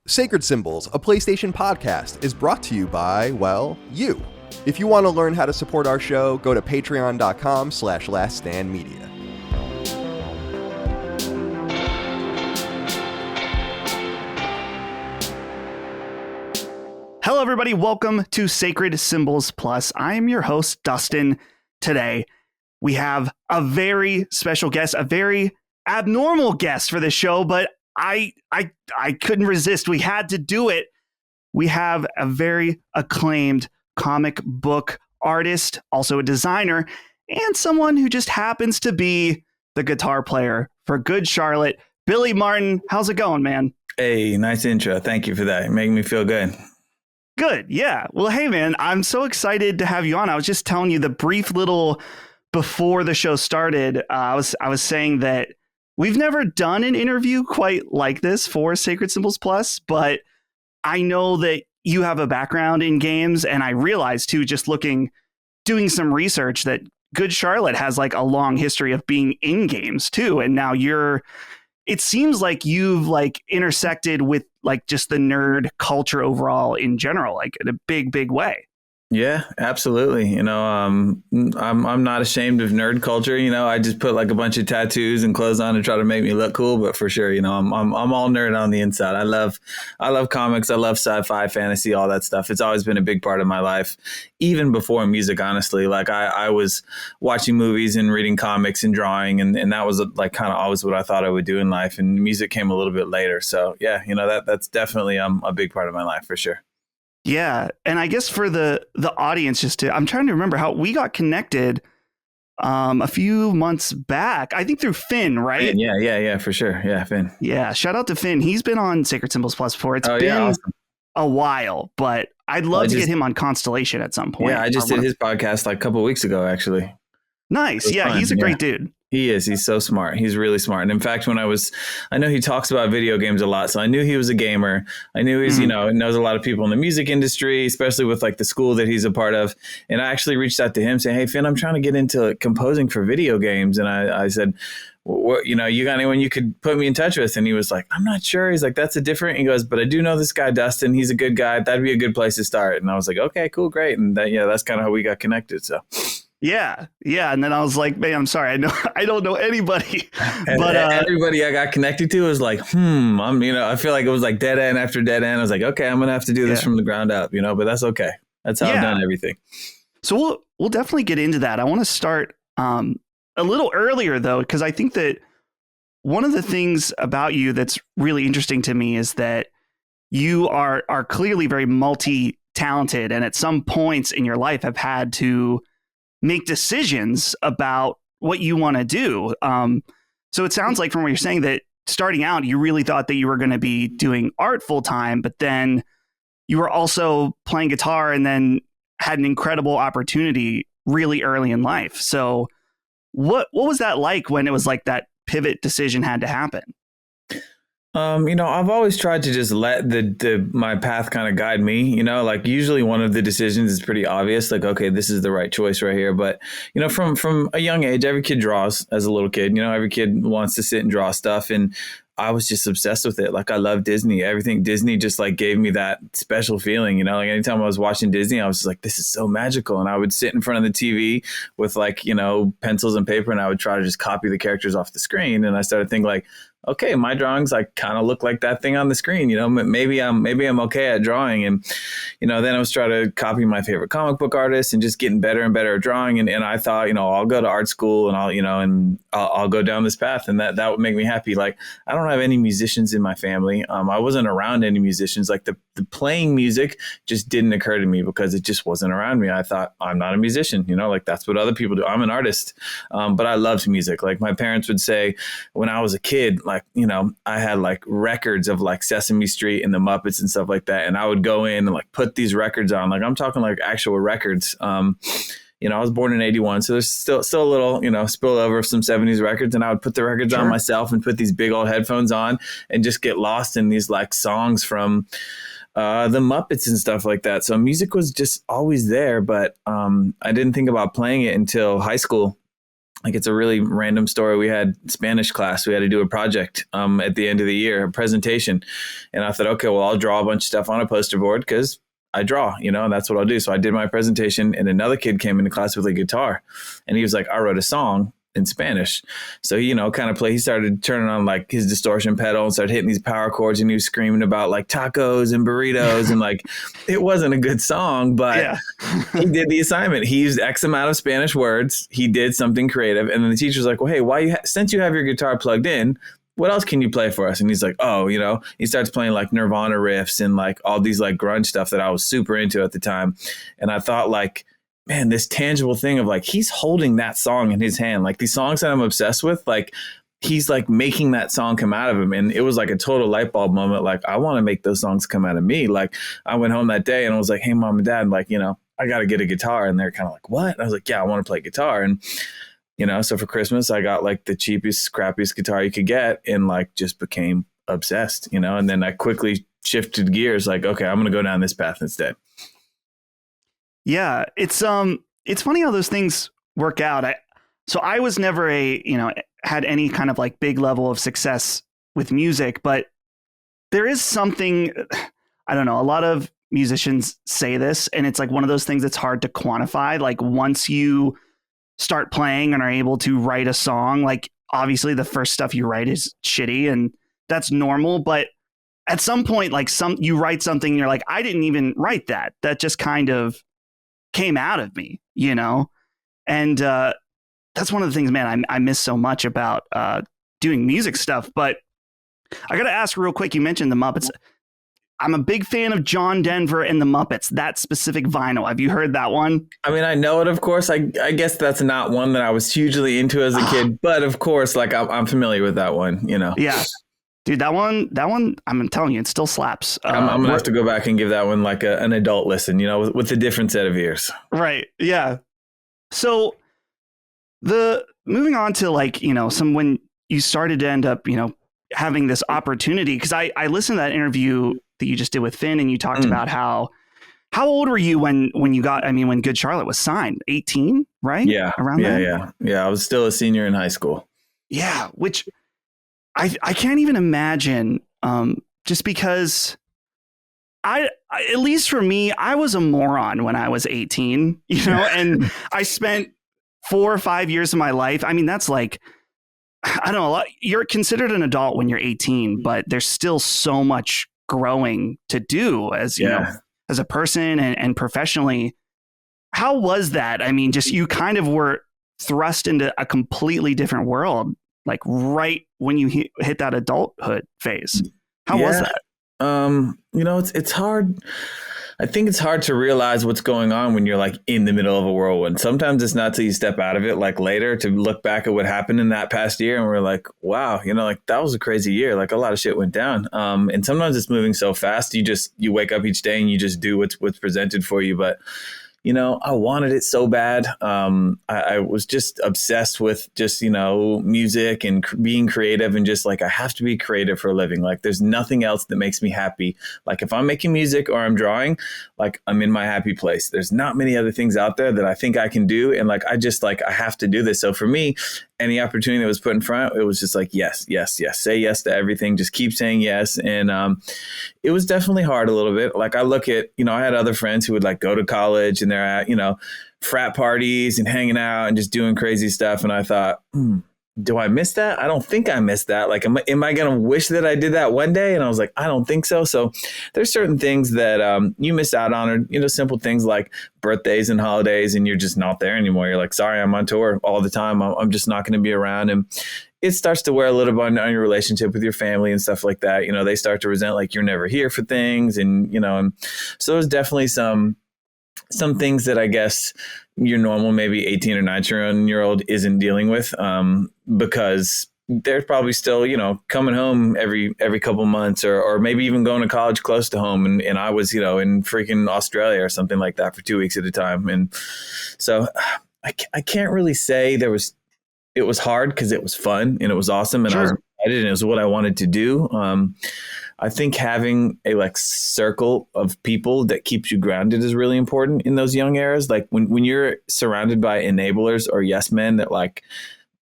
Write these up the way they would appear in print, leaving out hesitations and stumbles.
Sacred Symbols, a PlayStation podcast, is brought to you by, well, you. If you want to learn how to support our show, go to patreon.com/laststandmedia. Hello, everybody. Welcome to Sacred Symbols Plus. I am your host, Dustin. Today, we have a very special guest, a very abnormal guest for this show, but I couldn't resist. We had to do it. We have a very acclaimed comic book artist, also a designer, and someone who just happens to be the guitar player for Good Charlotte, Billy Martin. How's it going, man? Hey, nice intro. Thank you for that. Making me feel good. Good. Yeah. Well, hey, man, I'm so excited to have you on. I was just telling you the brief little before the show started. I was saying that we've never done an interview quite like this for Sacred Symbols Plus, but I know that you have a background in games, and I realized too, just doing some research, that Good Charlotte has like a long history of being in games too, and now it seems like you've like intersected with like just the nerd culture overall in general, like in a big way. Yeah, absolutely. I'm not ashamed of nerd culture. I just put like a bunch of tattoos and clothes on to try to make me look cool. But for sure, I'm all nerd on the inside. I love comics. I love sci-fi, fantasy, all that stuff. It's always been a big part of my life, even before music. Honestly, like I was watching movies and reading comics and drawing, and that was like kind of always what I thought I would do in life. And music came a little bit later. So yeah, that's definitely a big part of my life for sure. Yeah. And I guess for the audience, I'm trying to remember how we got connected a few months back, I think through Finn, right? Finn, yeah, for sure. Yeah, Finn. Yeah. Shout out to Finn. He's been on Sacred Symbols Plus before. It's been awesome. A while, but I'd love to get him on Constellation at some point. Yeah, I just did his podcast like a couple of weeks ago, actually. Nice. Yeah, fun. He's a great dude. He is. He's so smart. He's really smart. And in fact, I know he talks about video games a lot. So I knew he was a gamer. I knew he's, knows a lot of people in the music industry, especially with like the school that he's a part of. And I actually reached out to him saying, hey, Finn, I'm trying to get into composing for video games. And I said, what, you got anyone you could put me in touch with? And he was like, I'm not sure. He's like, that's different. He goes, but I do know this guy, Dustin. He's a good guy. That'd be a good place to start. And I was like, okay, cool, great. And that's kind of how we got connected. So. Yeah. And then I was like, man, I'm sorry. I don't know anybody. But everybody I got connected to was like, I feel like it was like dead end after dead end. I was like, okay, I'm going to have to do this from the ground up, but that's okay. That's how I've done everything. So we'll definitely get into that. I want to start a little earlier though, because I think that one of the things about you that's really interesting to me is that you are clearly very multi-talented, and at some points in your life have had to make decisions about what you want to do. So it sounds like from what you're saying that starting out, you really thought that you were going to be doing art full time, but then you were also playing guitar and then had an incredible opportunity really early in life. So what was that like when it was like that pivot decision had to happen? I've always tried to just let my path kind of guide me, like usually one of the decisions is pretty obvious, like, okay, this is the right choice right here. But, from a young age, every kid draws as a little kid, every kid wants to sit and draw stuff. And I was just obsessed with it. Like I love Disney. Everything Disney just like gave me that special feeling, like anytime I was watching Disney, I was just like, this is so magical. And I would sit in front of the TV with like, pencils and paper, and I would try to just copy the characters off the screen. And I started thinking like, okay, my drawings like kind of look like that thing on the screen, maybe I'm okay at drawing. And, then I was trying to copy my favorite comic book artists and just getting better and better at drawing. And I thought, I'll go to art school and I'll go down this path, and that would make me happy. Like, I don't have any musicians in my family. I wasn't around any musicians. Like the playing music just didn't occur to me because it just wasn't around me. I thought, I'm not a musician, like that's what other people do. I'm an artist. But I loved music. Like my parents would say when I was a kid, like, I had like records of like Sesame Street and the Muppets and stuff like that. And I would go in and like put these records on, like I'm talking like actual records. I was born in 81, so there's still a little, spillover of some 70s records. And I would put the records on myself and put these big old headphones on and just get lost in these like songs from the Muppets and stuff like that. So music was just always there, but I didn't think about playing it until high school. like, it's a really random story. We had Spanish class. We had to do a project at the end of the year, a presentation. And I thought, okay, well, I'll draw a bunch of stuff on a poster board because I draw, and that's what I'll do. So I did my presentation, and another kid came into class with a guitar, and he was like, I wrote a song in Spanish. So, he started turning on like his distortion pedal and started hitting these power chords, and he was screaming about like tacos and burritos. And like, it wasn't a good song, but he did the assignment. He used X amount of Spanish words. He did something creative. And then the teacher's like, well, hey, since you have your guitar plugged in, what else can you play for us? And he's like, oh, he starts playing like Nirvana riffs and like all these like grunge stuff that I was super into at the time. And I thought like, man, this tangible thing of like, he's holding that song in his hand. Like these songs that I'm obsessed with, like he's like making that song come out of him. And it was like a total light bulb moment. Like, I want to make those songs come out of me. Like I went home that day and I was like, hey, mom and dad, like, I got to get a guitar. And they're kind of like, what? And I was like, yeah, I want to play guitar. And, so for Christmas, I got like the cheapest, crappiest guitar you could get and like just became obsessed, and then I quickly shifted gears. Like, okay, I'm going to go down this path instead. Yeah, it's funny how those things work out. So I was never had any kind of like big level of success with music, but there is something, I don't know, a lot of musicians say this, and it's like one of those things that's hard to quantify. Like once you start playing and are able to write a song, like obviously the first stuff you write is shitty and that's normal, but at some point, like you write something and you're like, I didn't even write that. That just kind of came out of me, and that's one of the things, man, I miss so much about doing music stuff. But I got to ask real quick, you mentioned the Muppets. I'm a big fan of John Denver and the Muppets, that specific vinyl. Have you heard that one? I mean, I know it, of course. I guess that's not one that I was hugely into as a kid, but of course, like I'm familiar with that one, Yeah. Dude, that one, I'm telling you, it still slaps. I'm going to have to go back and give that one like an adult listen, with a different set of ears. Right. Yeah. So moving on to like, when you started to end up, having this opportunity, because I listened to that interview that you just did with Finn, and you talked about how old were you when Good Charlotte was signed? 18, right? Yeah. Around that? Yeah. I was still a senior in high school. Yeah. Which I can't even imagine, just because at least for me, I was a moron when I was 18, and I spent 4 or 5 years of my life. I mean, that's like, I don't know, you're considered an adult when you're 18, but there's still so much growing to do as, as a person and professionally. How was that? I mean, just you kind of were thrust into a completely different world, like right when you hit that adulthood phase. How was that? It's hard. I think it's hard to realize what's going on when you're like in the middle of a whirlwind. Sometimes it's not till you step out of it, like later, to look back at what happened in that past year. And we're like, wow, like that was a crazy year. Like a lot of shit went down. And sometimes it's moving so fast. You wake up each day and you just do what's presented for you. But I wanted it so bad. I was just obsessed with just, music and being creative, and just like, I have to be creative for a living. Like there's nothing else that makes me happy. Like if I'm making music or I'm drawing, like I'm in my happy place. There's not many other things out there that I think I can do. And like, I have to do this. So for me, any opportunity that was put in front, it was just like, yes, yes, yes. Say yes to everything. Just keep saying yes. And it was definitely hard a little bit. Like I look at, I had other friends who would like go to college and they're at, frat parties and hanging out and just doing crazy stuff. And I thought, do I miss that? I don't think I missed that. Like, am I going to wish that I did that one day? And I was like, I don't think so. So there's certain things that you miss out on, or, simple things like birthdays and holidays, and you're just not there anymore. You're like, sorry, I'm on tour all the time. I'm just not going to be around. And it starts to wear a little bit on your relationship with your family and stuff like that. They start to resent like you're never here for things. And, and so there's definitely some things that I guess your normal, maybe 18 or 19-year-old isn't dealing with, because they're probably still, coming home every couple months, or maybe even going to college close to home. And I was, in freaking Australia or something like that for 2 weeks at a time. And so I can't really say it was hard, because it was fun and it was awesome. And sure. I was decided, and it was what I wanted to do. I think having a like circle of people that keeps you grounded is really important in those young eras. Like when you're surrounded by enablers or yes men that like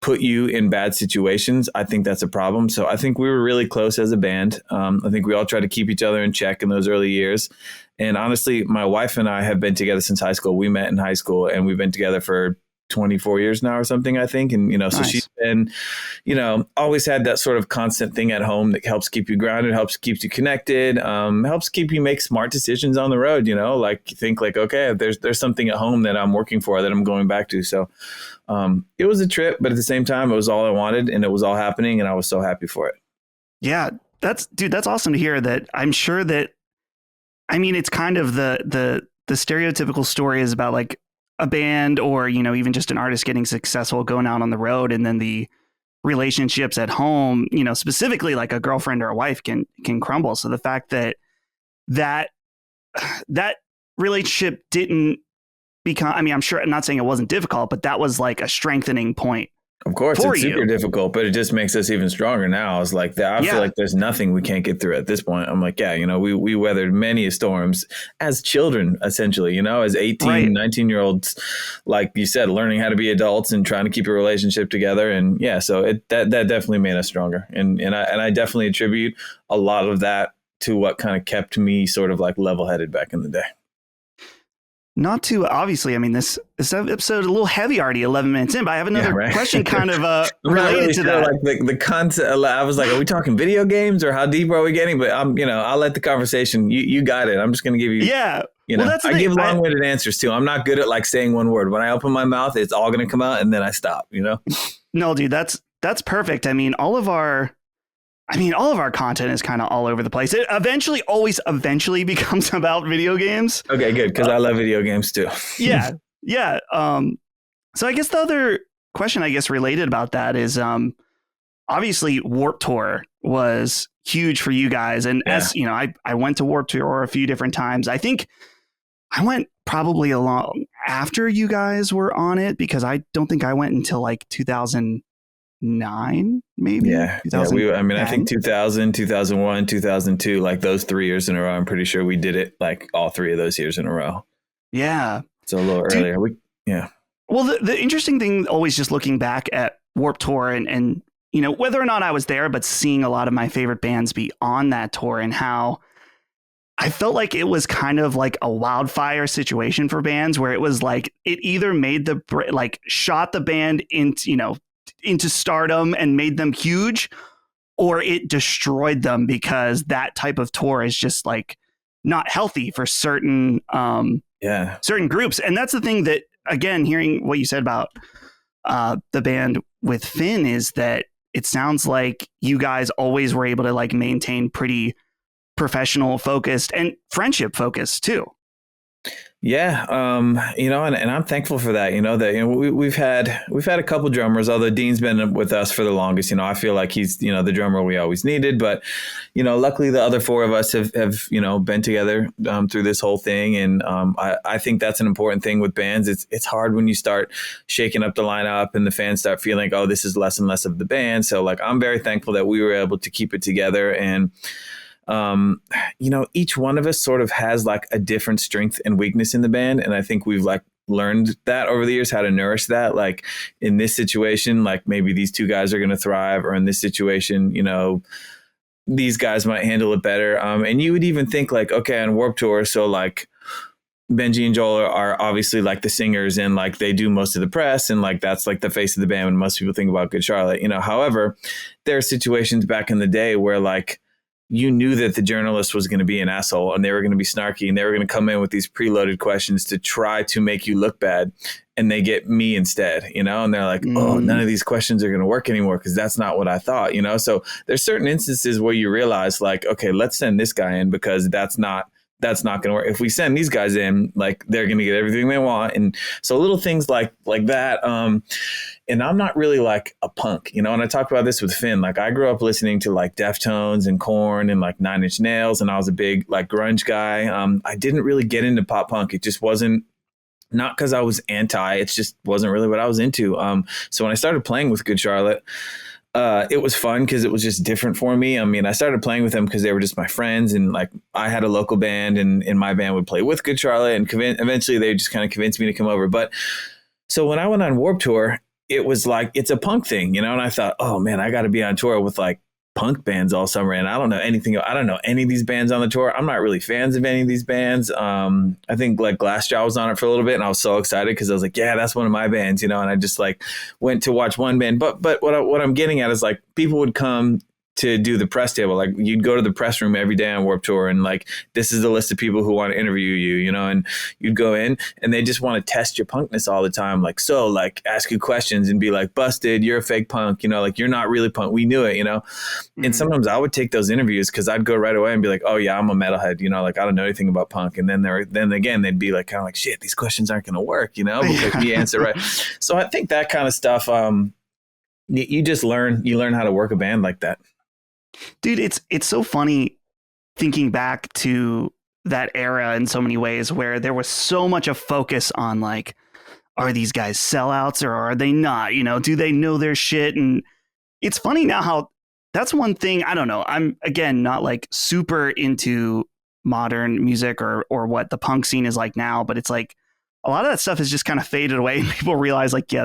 put you in bad situations, I think that's a problem. So I think we were really close as a band. I think we all tried to keep each other in check in those early years. And honestly, my wife and I have been together since high school. We met in high school and we've been together for 24 years now or something, I think. And, so Nice. she's been, always had that sort of constant thing at home that helps keep you grounded, helps keep you connected, helps keep you make smart decisions on the road, like think like, okay, there's something at home that I'm working for that I'm going back to. So it was a trip, but at the same time, it was all I wanted and it was all happening and I was so happy for it. Yeah, that's awesome to hear that. I'm sure that, it's kind of the stereotypical story is about like a band or, even just an artist getting successful, going out on the road, and then the relationships at home, specifically like a girlfriend or a wife can crumble. So the fact that relationship didn't become, I'm sure, I'm not saying it wasn't difficult, but that was like a strengthening point. Of course, for it's super difficult, but it just makes us even stronger now. It's like that. I feel like there's nothing we can't get through at this point. I'm like, we weathered many storms as children, essentially, as 18, Right. 19-year-olds, like you said, learning how to be adults and trying to keep a relationship together. And so that definitely made us stronger. And I definitely attribute a lot of that to what kind of kept me sort of like level-headed back in the day. Not too obviously. This episode is a little heavy already, 11 minutes in. But I have another question, kind of related to that. Like the concept. I was like, "Are we talking video games, or how deep are we getting?" But I'll let the conversation. You got it. I'm just going to give you. Yeah. That's I give long-winded answers too. I'm not good at like saying one word. When I open my mouth, it's all going to come out, and then I stop. No, dude, that's perfect. All of our content is kind of all over the place. It eventually becomes about video games. Okay, good, because I love video games too. Yeah. So I guess the other question, related about that is, obviously Warped Tour was huge for you guys. And as you know, I went to Warped Tour a few different times. I think I went probably along after you guys were on it, because I don't think I went until like 2009, maybe. I think 2000, 2001, 2002, like those 3 years in a row. I'm pretty sure we did it like all 3 of those years in a row. Yeah. So a little earlier. Well, the interesting thing, always just looking back at Warped Tour and whether or not I was there, but seeing a lot of my favorite bands be on that tour, and how I felt like it was kind of like a wildfire situation for bands, where it was like it either made shot the band into stardom and made them huge, or it destroyed them, because that type of tour is just like not healthy for certain groups. And that's the thing that, again, hearing what you said about the band with Finn, is that it sounds like you guys always were able to like maintain pretty professional focused and friendship focused too. Yeah. And I'm thankful for that, that, we've had a couple drummers, although Dean's been with us for the longest. I feel like he's, the drummer we always needed, but, luckily the other 4 of us have been together through this whole thing. And I think that's an important thing with bands. It's hard when you start shaking up the lineup and the fans start feeling like, oh, this is less and less of the band. So like, I'm very thankful that we were able to keep it together. And each one of us sort of has like a different strength and weakness in the band. And I think we've like learned that over the years, how to nourish that. Like in this situation, like maybe these 2 guys are going to thrive, or in this situation, these guys might handle it better. And you would even think like, okay, on Warped Tour, so like Benji and Joel are obviously like the singers, and like they do most of the press, and like that's like the face of the band when most people think about Good Charlotte. However, there are situations back in the day where like you knew that the journalist was going to be an asshole, and they were going to be snarky, and they were going to come in with these preloaded questions to try to make you look bad. And they get me instead, and they're like, oh, none of these questions are going to work anymore, because that's not what I thought, So there's certain instances where you realize like, okay, let's send this guy in, because that's not going to work. If we send these guys in, like they're going to get everything they want. And so little things like that. And I'm not really like a punk, and I talked about this with Finn. Like I grew up listening to like Deftones and Korn and like Nine Inch Nails, and I was a big like grunge guy. I didn't really get into pop punk. It just wasn't, not because I was anti, it just wasn't really what I was into. So when I started playing with Good Charlotte, it was fun because it was just different for me. I mean, I started playing with them because they were just my friends, and like I had a local band, and my band would play with Good Charlotte, and eventually they just kind of convinced me to come over. But so when I went on Warped Tour, it was like, it's a punk thing, you know? And I thought, oh man, I got to be on tour with like punk bands all summer. And I don't know anything. I don't know any of these bands on the tour. I'm not really fans of any of these bands. I think like Glassjaw was on it for a little bit, and I was so excited because I was like, yeah, that's one of my bands, you know? And I just like went to watch one band. But what I'm getting at is like people would come to do the press table. Like you'd go to the press room every day on Warped Tour, and like, this is the list of people who want to interview you, you know, and you'd go in and they just want to test your punkness all the time. Like, so like ask you questions and be like, busted, you're a fake punk, you know, like you're not really punk. We knew it, you know? Mm-hmm. And sometimes I would take those interviews because I'd go right away and be like, oh yeah, I'm a metalhead, you know, like I don't know anything about punk. And then again, they'd be like, kind of like, shit, these questions aren't going to work, you know, because he answered right. So I think that kind of stuff, you just learn how to work a band like that. Dude, it's so funny thinking back to that era in so many ways where there was so much of focus on like, are these guys sellouts or are they not? You know, do they know their shit? And it's funny now how that's one thing. I don't know. I'm again not like super into modern music or what the punk scene is like now, but it's like a lot of that stuff has just kind of faded away, and people realize like, yeah,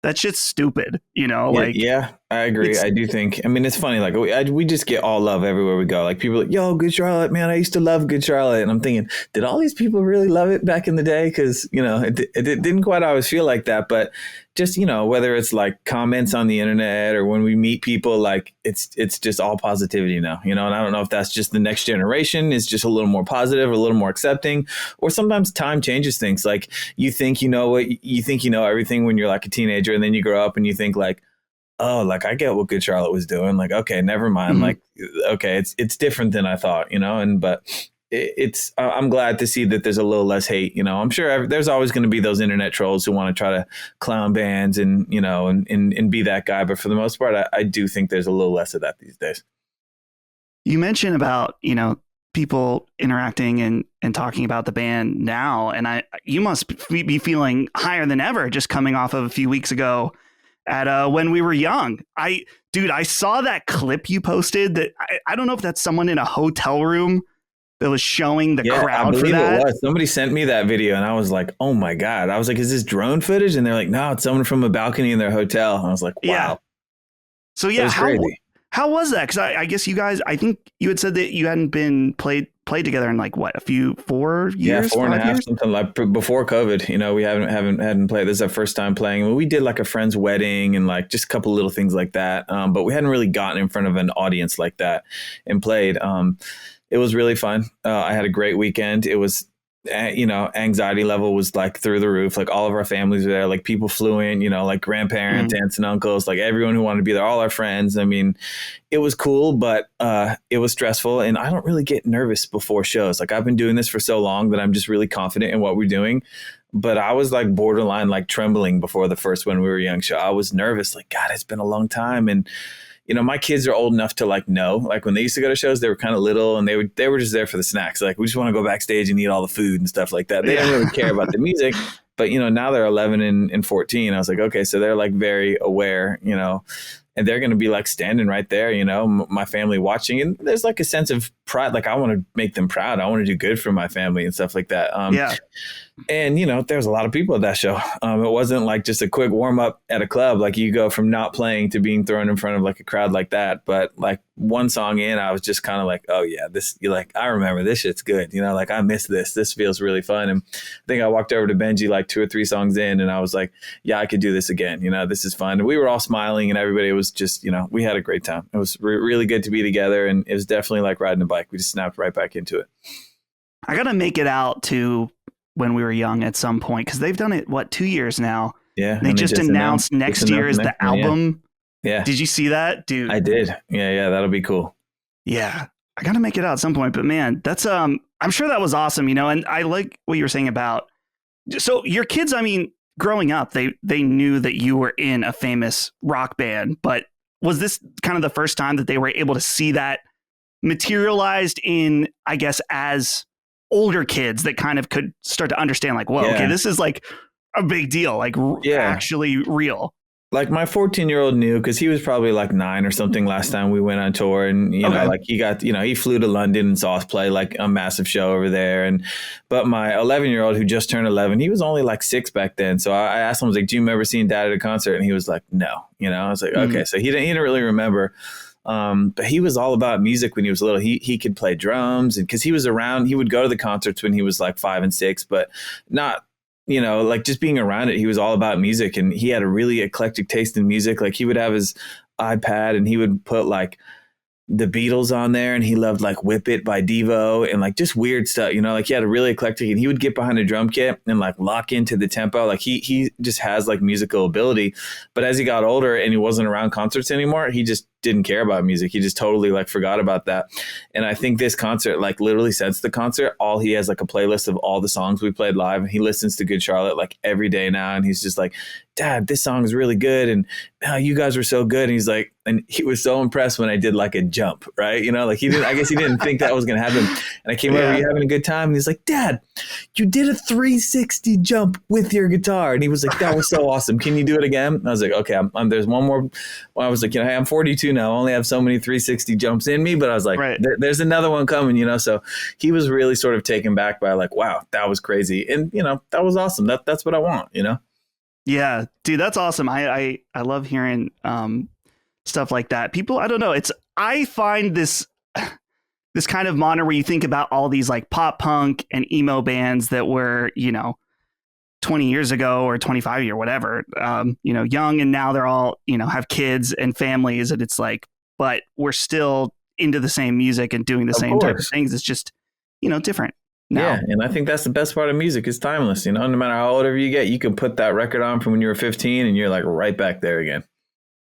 that shit's stupid, you know? Yeah, like, yeah, I agree. I do think, I mean, it's funny. Like we just get all love everywhere we go. Like people are like, yo, Good Charlotte, man, I used to love Good Charlotte. And I'm thinking, did all these people really love it back in the day? Cause you know, it didn't quite always feel like that, but just, you know, whether it's like comments on the internet or when we meet people, like it's just all positivity now, you know? And I don't know if that's just the next generation is just a little more positive or a little more accepting, or sometimes time changes things. Like you think, you know everything when you're like a teenager, and then you grow up and you think like, oh, like I get what Good Charlotte was doing. Like, okay, never mind. Mm-hmm. Like, okay, it's different than I thought, you know? But I'm glad to see that there's a little less hate, you know. I'm sure there's always going to be those internet trolls who want to try to clown bands and, you know, and be that guy. But for the most part, I do think there's a little less of that these days. You mentioned about, you know, people interacting and talking about the band now, and you must be feeling higher than ever just coming off of a few weeks ago at When We Were Young. I saw that clip you posted that I don't know if that's someone in a hotel room that was showing the crowd for that. It was. Somebody sent me that video and I was like, oh my God. I was like, is this drone footage? And they're like, no, it's someone from a balcony in their hotel. And I was like, wow. Yeah. So yeah, how was that? Because I guess you guys, I think you had said that you hadn't been played together in like what, 4 years? Yeah, 4.5, something like before COVID. You know, we hadn't played. This is our first time playing. I mean, we did like a friend's wedding and like just a couple little things like that. But we hadn't really gotten in front of an audience like that and played. It was really fun. I had a great weekend. It was, you know, anxiety level was like through the roof. Like all of our families were there. Like people flew in, you know, like grandparents, aunts and uncles, like everyone who wanted to be there, all our friends. I mean, it was cool, but it was stressful. And I don't really get nervous before shows. Like I've been doing this for so long that I'm just really confident in what we're doing. But I was like borderline, like trembling before the first When We Were Young show. I was nervous. Like, God, it's been a long time. And you know, my kids are old enough to like know, like when they used to go to shows, they were kind of little and they were just there for the snacks. Like we just want to go backstage and eat all the food and stuff like that. They didn't really care about the music, but you know, now they're 11 and 14. I was like, okay, so they're like very aware, you know, and they're going to be like standing right there, you know, my family watching. And there's like a sense of pride. Like I want to make them proud. I want to do good for my family and stuff like that. And, you know, there's a lot of people at that show. It wasn't like just a quick warm up at a club. Like you go from not playing to being thrown in front of like a crowd like that. But like one song in, I was just kind of like, oh, yeah, you're like, I remember this shit's good. You know, like I miss this. This feels really fun. And I think I walked over to Benji like 2 or 3 songs in and I was like, yeah, I could do this again. You know, this is fun. And we were all smiling and everybody was just, you know, we had a great time. It was really good to be together. And it was definitely like riding a bike. We just snapped right back into it. I got to make it out to When We Were Young at some point, because they've done it 2 years now. Yeah, they just announced next year is the album. Yeah, did you see that, dude? I did. Yeah, that'll be cool. Yeah, I gotta make it out at some point. But man, that's I'm sure that was awesome, you know. And I like what you were saying about so your kids. I mean, growing up, they knew that you were in a famous rock band, but was this kind of the first time that they were able to see that materialized in, I guess, as older kids that kind of could start to understand like, whoa, okay, this is like a big deal, like actually real. Like my 14-year-old knew because he was probably like 9 or something last time we went on tour. And, like he got, he flew to London and saw us play like a massive show over there. But my 11-year-old who just turned 11, he was only like 6 back then. So I asked him, I was like, do you remember seeing Dad at a concert? And he was like, no, I was like, okay. So he didn't really remember. But he was all about music when he was little. He could play drums, and because he was around, he would go to the concerts when he was like 5 and 6, but not, like just being around it. He was all about music, and he had a really eclectic taste in music. Like he would have his iPad and he would put like the Beatles on there, and he loved like Whip It by Devo and like just weird stuff, like he had a really eclectic, and he would get behind a drum kit and like lock into the tempo. Like he just has like musical ability. But as he got older and he wasn't around concerts anymore, he just didn't care about music. He just totally like forgot about that. And I think this concert, like literally since the concert, he has like a playlist of all the songs we played live, and he listens to Good Charlotte like every day now. And he's just like, Dad, this song is really good. And you guys were so good. And he's like, and he was so impressed when I did like a jump, right? Like I guess he didn't think that was going to happen. And I came over, you having a good time? And he's like, Dad, you did a 360 jump with your guitar. And he was like, that was so awesome. Can you do it again? And I was like, okay, there's one more. Well, I was like, hey, I'm 42 now. I only have so many 360 jumps in me, but I was like, there's another one coming, So he was really sort of taken back by like, wow, that was crazy. And, that was awesome. That's what I want, Yeah, dude, that's awesome. I love hearing stuff like that. People, I don't know. I find this kind of modern where you think about all these like pop punk and emo bands that were, 20 years ago or 25 or whatever, young, and now they're all, have kids and families, and it's like, but we're still into the same music and doing the same type of things. It's just, different. Now. Yeah, and I think that's the best part of music. It's timeless. No matter how old you get, you can put that record on from when you were 15 and you're like right back there again.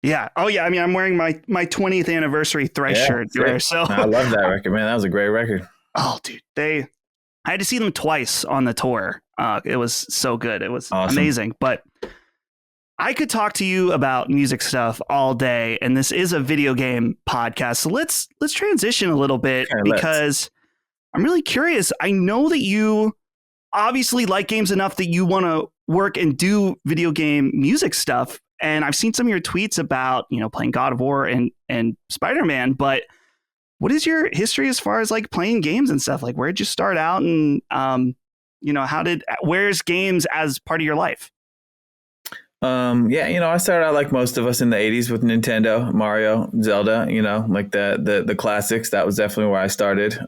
Yeah. Oh, yeah. I mean, I'm wearing my 20th anniversary Thrice shirt there. So I love that record, man. That was a great record. Oh, dude. I had to see them twice on the tour. It was so good. It was amazing. But I could talk to you about music stuff all day, and this is a video game podcast. So let's transition a little bit because I'm really curious. I know that you obviously like games enough that you want to work and do video game music stuff. And I've seen some of your tweets about, playing God of War and Spider-Man, but what is your history as far as like playing games and stuff? Like, where'd you start out, and, where's games as part of your life? I started out like most of us in the 80s with Nintendo, Mario, Zelda, like the classics. That was definitely where I started.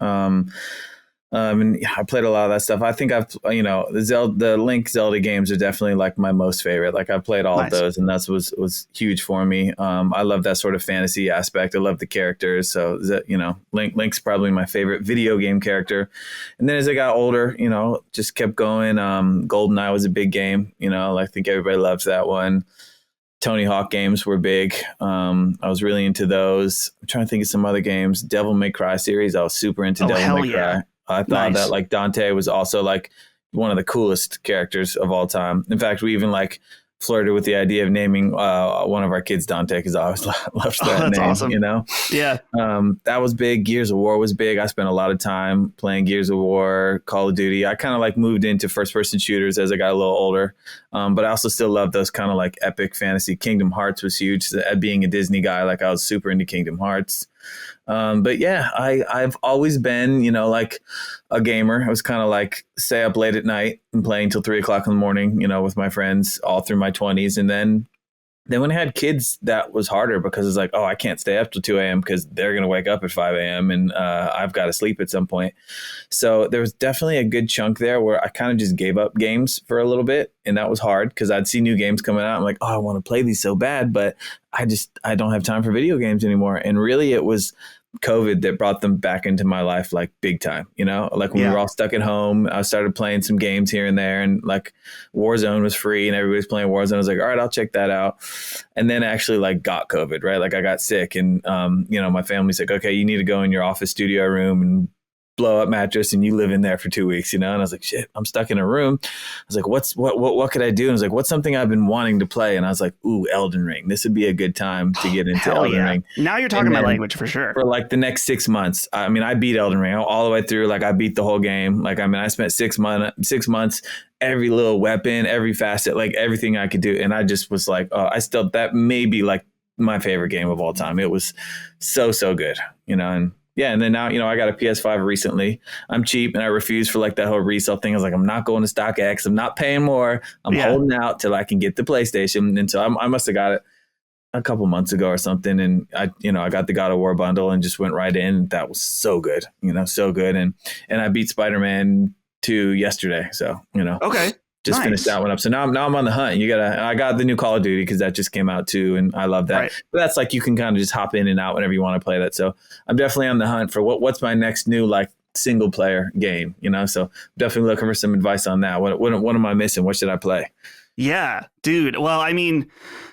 And I played a lot of that stuff. I think the Link Zelda games are definitely like my most favorite. Like I've played all of those, and that was huge for me. I love that sort of fantasy aspect. I love the characters. So Link's probably my favorite video game character. And then as I got older, just kept going. GoldenEye was a big game. I think everybody loves that one. Tony Hawk games were big. I was really into those. I'm trying to think of some other games. Devil May Cry series. I was super into Devil May Cry. I thought that like Dante was also like one of the coolest characters of all time. In fact, we even like flirted with the idea of naming one of our kids Dante because I always loved that name. Awesome. Yeah. That was big. Gears of War was big. I spent a lot of time playing Gears of War, Call of Duty. I kind of like moved into first person shooters as I got a little older. But I also still love those kind of like epic fantasy. Kingdom Hearts was huge. Being a Disney guy, like I was super into Kingdom Hearts. But yeah, I've always been, like a gamer. I was kind of like stay up late at night and playing till 3 o'clock in the morning, with my friends all through my 20s. And then when I had kids, that was harder because it's like, oh, I can't stay up till 2 a.m. because they're going to wake up at 5 a.m. and I've got to sleep at some point. So there was definitely a good chunk there where I kind of just gave up games for a little bit. And that was hard because I'd see new games coming out. I'm like, oh, I want to play these so bad, but I don't have time for video games anymore. And really it was COVID that brought them back into my life like big time, like when we were all stuck at home, I started playing some games here and there, and like Warzone was free and everybody's playing Warzone. I was like, all right, I'll check that out. And then actually like got COVID, right? Like I got sick, and my family's like, okay, you need to go in your office studio room and blow up mattress and you live in there for 2 weeks, And I was like, shit, I'm stuck in a room. I was like, what could I do? And I was like, what's something I've been wanting to play? And I was like, ooh, Elden Ring. This would be a good time to get into Elden Ring. Now you're talking my language for sure. For like the next 6 months, I mean, I beat Elden Ring all the way through. Like I beat the whole game. Like, I mean, I spent 6 months, every little weapon, every facet, like everything I could do. And I just was like, oh, that may be like my favorite game of all time. It was so good, and yeah. And then now, I got a PS5 recently. I'm cheap and I refuse for like that whole resale thing. I was like, I'm not going to StockX. I'm not paying more. I'm holding out till I can get the PlayStation. And so I must have got it a couple months ago or something. And I got the God of War bundle and just went right in. That was so good, so good. And I beat Spider-Man 2 yesterday. So, okay. Just finished that one up. So now I'm on the hunt. I got the new Call of Duty because that just came out too. And I love that. Right. But that's like, you can kind of just hop in and out whenever you want to play that. So I'm definitely on the hunt for what's my next new like single player game, So definitely looking for some advice on that. What am I missing? What should I play? Yeah, dude. Well, I mean,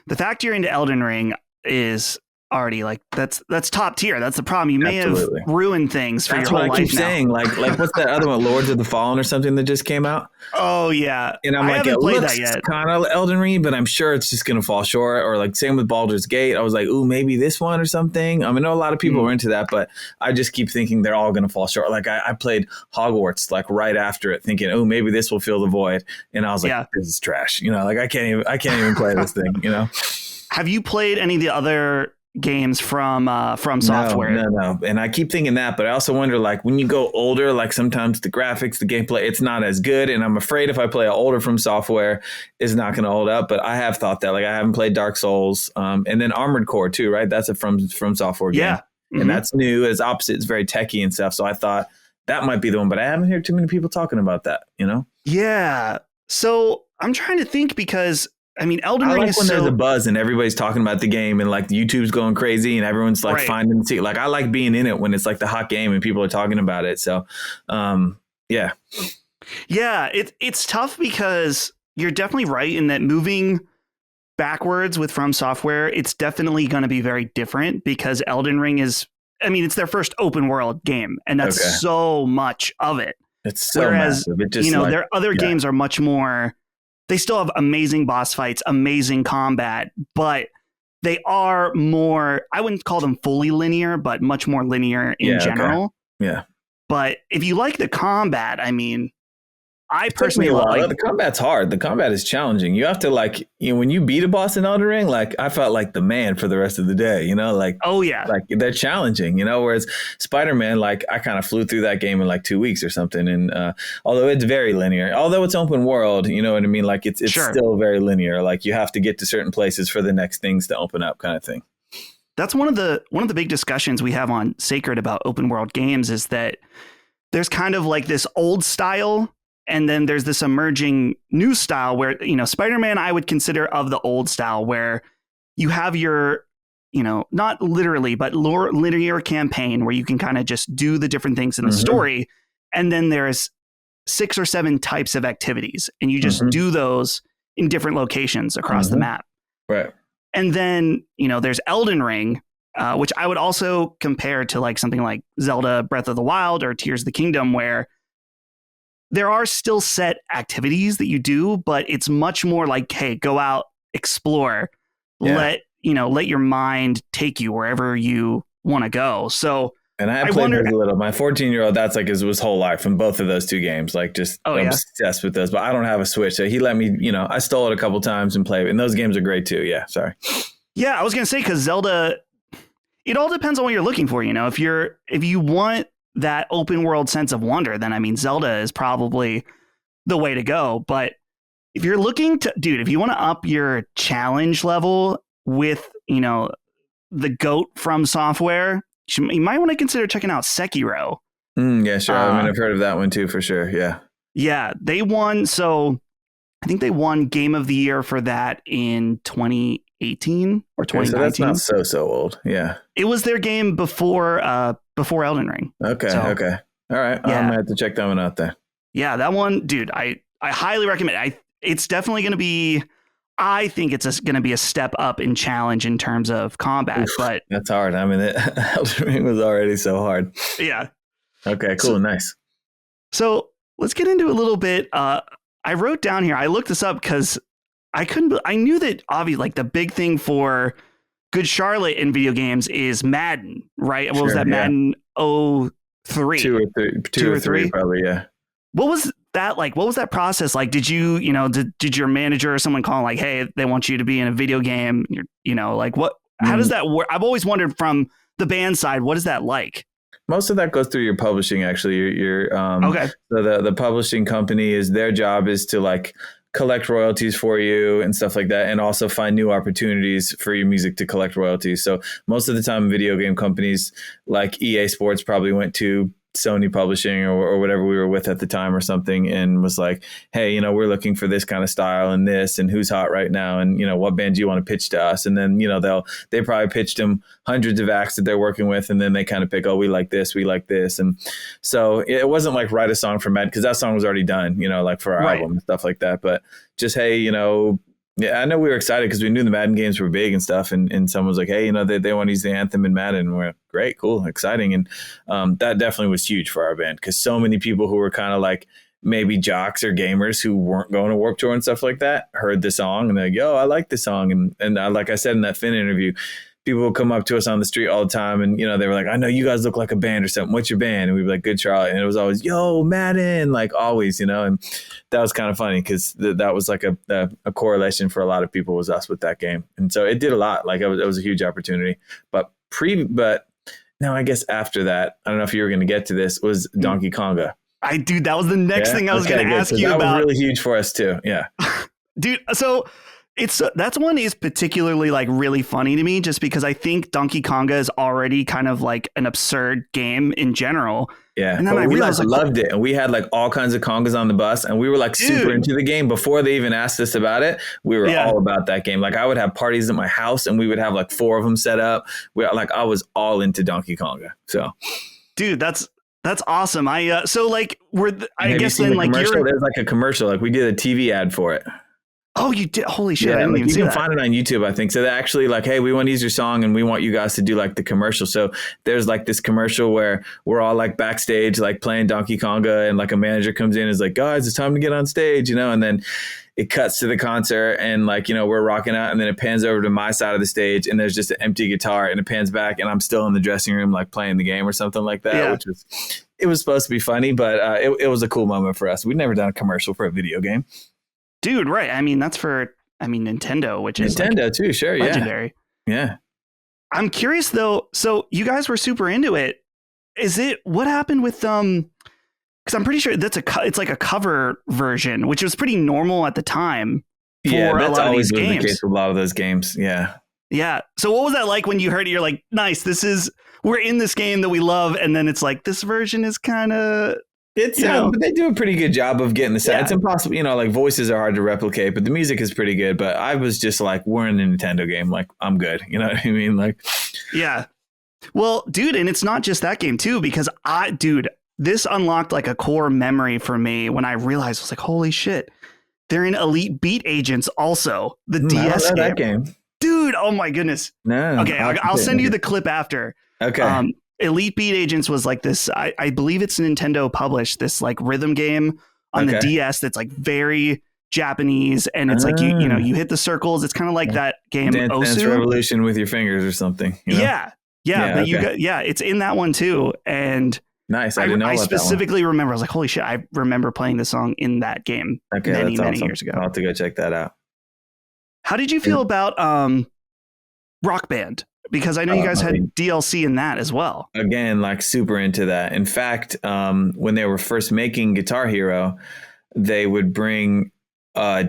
the fact you're into Elden Ring is already like that's top tier. That's the problem. You may have ruined things for your whole life. That's what I keep saying. Like what's that other one, Lords of the Fallen or something that just came out? Oh yeah, and I haven't played that yet. Kind of Elden Ring, but I'm sure it's just gonna fall short. Or like same with Baldur's Gate. I was like, ooh, maybe this one or something. I know a lot of people are into that, but I just keep thinking they're all gonna fall short. Like I played Hogwarts like right after it, thinking, oh, maybe this will fill the void, and I was like, this is trash. Like I can't even play this thing. Have you played any of the other games from Software? No. And I keep thinking that, but I also wonder, like, when you go older, like sometimes the graphics, the gameplay, it's not as good. And I'm afraid if I play older from Software, it's not going to hold up. But I have thought that, like, I haven't played Dark Souls, and then Armored Core too, right? That's a from Software game. Yeah. And that's new. It's opposite. It's very techy and stuff. So I thought that might be the one, but I haven't heard too many people talking about that, Yeah. So I'm trying to think because I mean, Elden Ring is when there's a buzz and everybody's talking about the game and like YouTube's going crazy and everyone's like finding the like I like being in it when it's like the hot game and people are talking about it. So, yeah, it's tough because you're definitely right in that moving backwards with From Software, it's definitely going to be very different because Elden Ring it's their first open world game and that's so much of it. It's so massive. It just their other games are much more. They still have amazing boss fights, amazing combat, but they are more, I wouldn't call them fully linear, but much more linear in general. Okay. Yeah. But if you like the combat, I personally like the combat's hard. The combat is challenging. You have to when you beat a boss in Elden Ring, like I felt like the man for the rest of the day, like, oh yeah, like they're challenging, whereas Spider-Man, like I kind of flew through that game in like 2 weeks or something. And although it's very linear, although it's open world, you know what I mean? Like it's still very linear. Like you have to get to certain places for the next things to open up kind of thing. That's one of the big discussions we have on Sacred about open world games is that there's kind of like this old style. And then there's this emerging new style where, Spider-Man, I would consider of the old style where you have your, not literally, but linear campaign where you can kind of just do the different things in the story. And then there's 6 or 7 types of activities and you just do those in different locations across the map. Right. And then, there's Elden Ring, which I would also compare to like something like Zelda Breath of the Wild or Tears of the Kingdom, where there are still set activities that you do, but it's much more like, hey, go out, explore, let your mind take you wherever you want to go. So, and I played those a little. My 14-year-old, that's like his whole life from both of those 2 games, like just obsessed with those. But I don't have a Switch, so he let me. I stole it a couple times and played, and those games are great too. Yeah, sorry. Yeah, I was gonna say because Zelda, it all depends on what you're looking for. If you want that open world sense of wonder, then Zelda is probably the way to go. But if you're looking to, if you want to up your challenge level with, the GOAT From Software, you might want to consider checking out Sekiro. Yeah, sure. I've heard of that one too, for sure. Yeah. Yeah. They won. So I think they won Game of the Year for that in 2018 or 2019. So that's not so old. Yeah. It was their game before Elden Ring. Okay. Okay. All right. Yeah. I'm gonna have to check that one out there. Yeah, that one, dude, I highly recommend. It's definitely going to be. I think it's going to be a step up in challenge in terms of combat. But that's hard. Elden Ring was already so hard. Yeah. Okay, cool. So, Nice. so let's get into a little bit. I wrote down here, I looked this up because I knew that obviously like the big thing for Good Charlotte in video games is Madden, right? What was Sure, that? yeah. Madden 03? Two or three, probably. Yeah. What was that like? What was that process like? Did you, did your manager or someone call like, hey, they want you to be in a video game? Like what, how does that work? I've always wondered from the band side, what is that like? Most of that goes through your publishing, actually. Okay. So the publishing company is their job is to like collect royalties for you and stuff like that, and also find new opportunities for your music to collect royalties. So most of the time, video game companies like EA Sports probably went to Sony Publishing or whatever we were with at the time or something, and was like, hey, we're looking for this kind of style and this, and who's hot right now, and what band do you want to pitch to us? And then they probably pitched them hundreds of acts that they're working with, and then they kind of pick, oh, we like this, and so it wasn't like write a song for Madden, because that song was already done, like for our album and stuff like that. But just, hey, yeah, I know we were excited because we knew the Madden games were big and stuff. And someone was like, hey, they want to use the anthem in Madden. And we're like, great, cool, exciting. And that definitely was huge for our band, because so many people who were kind of like maybe jocks or gamers who weren't going to Warped Tour and stuff like that heard the song and they're like, yo, I like this song. And like I said in that Finn interview, people would come up to us on the street all the time, and they were like, I know you guys look like a band or something. What's your band? And we'd be like, Good Charlotte. And it was always, yo, Madden, like always, and that was kind of funny, because that was like a correlation for a lot of people, was us with that game. And so it did a lot. Like it was a huge opportunity. But now I guess after that, I don't know if you were going to get to this, was Donkey Konga. Dude, that was the next thing I was going to ask you about. That was really huge for us too. Yeah. Dude, so that's one is particularly like really funny to me, just because I think Donkey Konga is already kind of like an absurd game in general. Yeah, and then I realized, loved it, and we had like all kinds of congas on the bus, and we were like super into the game before they even asked us about it. We were all about that game. Like I would have parties at my house, and we would have like 4 of them set up. I was all into Donkey Konga. So, dude, that's awesome. I guess then like there's like a commercial, like we did a TV ad for it. Oh, you did? Holy shit! I didn't even see that. You can find it on YouTube, I think. So they're actually like, hey, we want to use your song, and we want you guys to do like the commercial. So there's like this commercial where we're all like backstage, like playing Donkey Konga, and like a manager comes in and is like, guys, it's time to get on stage, and then it cuts to the concert, and like, we're rocking out, and then it pans over to my side of the stage, and there's just an empty guitar, and it pans back, and I'm still in the dressing room, like playing the game or something like that, which was supposed to be funny, but it was a cool moment for us. We'd never done a commercial for a video game. Dude, right. I mean, that's for Nintendo, which is Nintendo like too, sure, legendary. Yeah. I'm curious though. So you guys were super into it. What happened with because I'm pretty sure it's like a cover version, which was pretty normal at the time for a lot of these games. The case with a lot of those games. Yeah. Yeah. So what was that like when you heard it? You're like, nice. We're in this game that we love, and then it's like this version is kind of. But they do a pretty good job of getting the sound. Yeah. It's impossible, like voices are hard to replicate, but the music is pretty good. But I was just like, we're in a Nintendo game, like I'm good. You know what I mean? Like, yeah. Well, dude, and it's not just that game too, because this unlocked like a core memory for me when I realized I was like, holy shit, they're in Elite Beat Agents also, the DS game. That game. Dude, oh my goodness. No. Okay, I'll send you the clip after. Okay. Elite Beat Agents was like this, I believe it's Nintendo published, this like rhythm game on the DS that's like very Japanese, and it's like you hit the circles. It's kind of like that game Dance Revolution with your fingers or something. Yeah, but it's in that one too. And nice. I specifically remember, I was like, holy shit, I remember playing the song in that game many years ago. I'll have to go check that out. How did you feel about Rock Band? Because I know you guys had DLC in that as well. Again, like super into that. In fact, when they were first making Guitar Hero, they would bring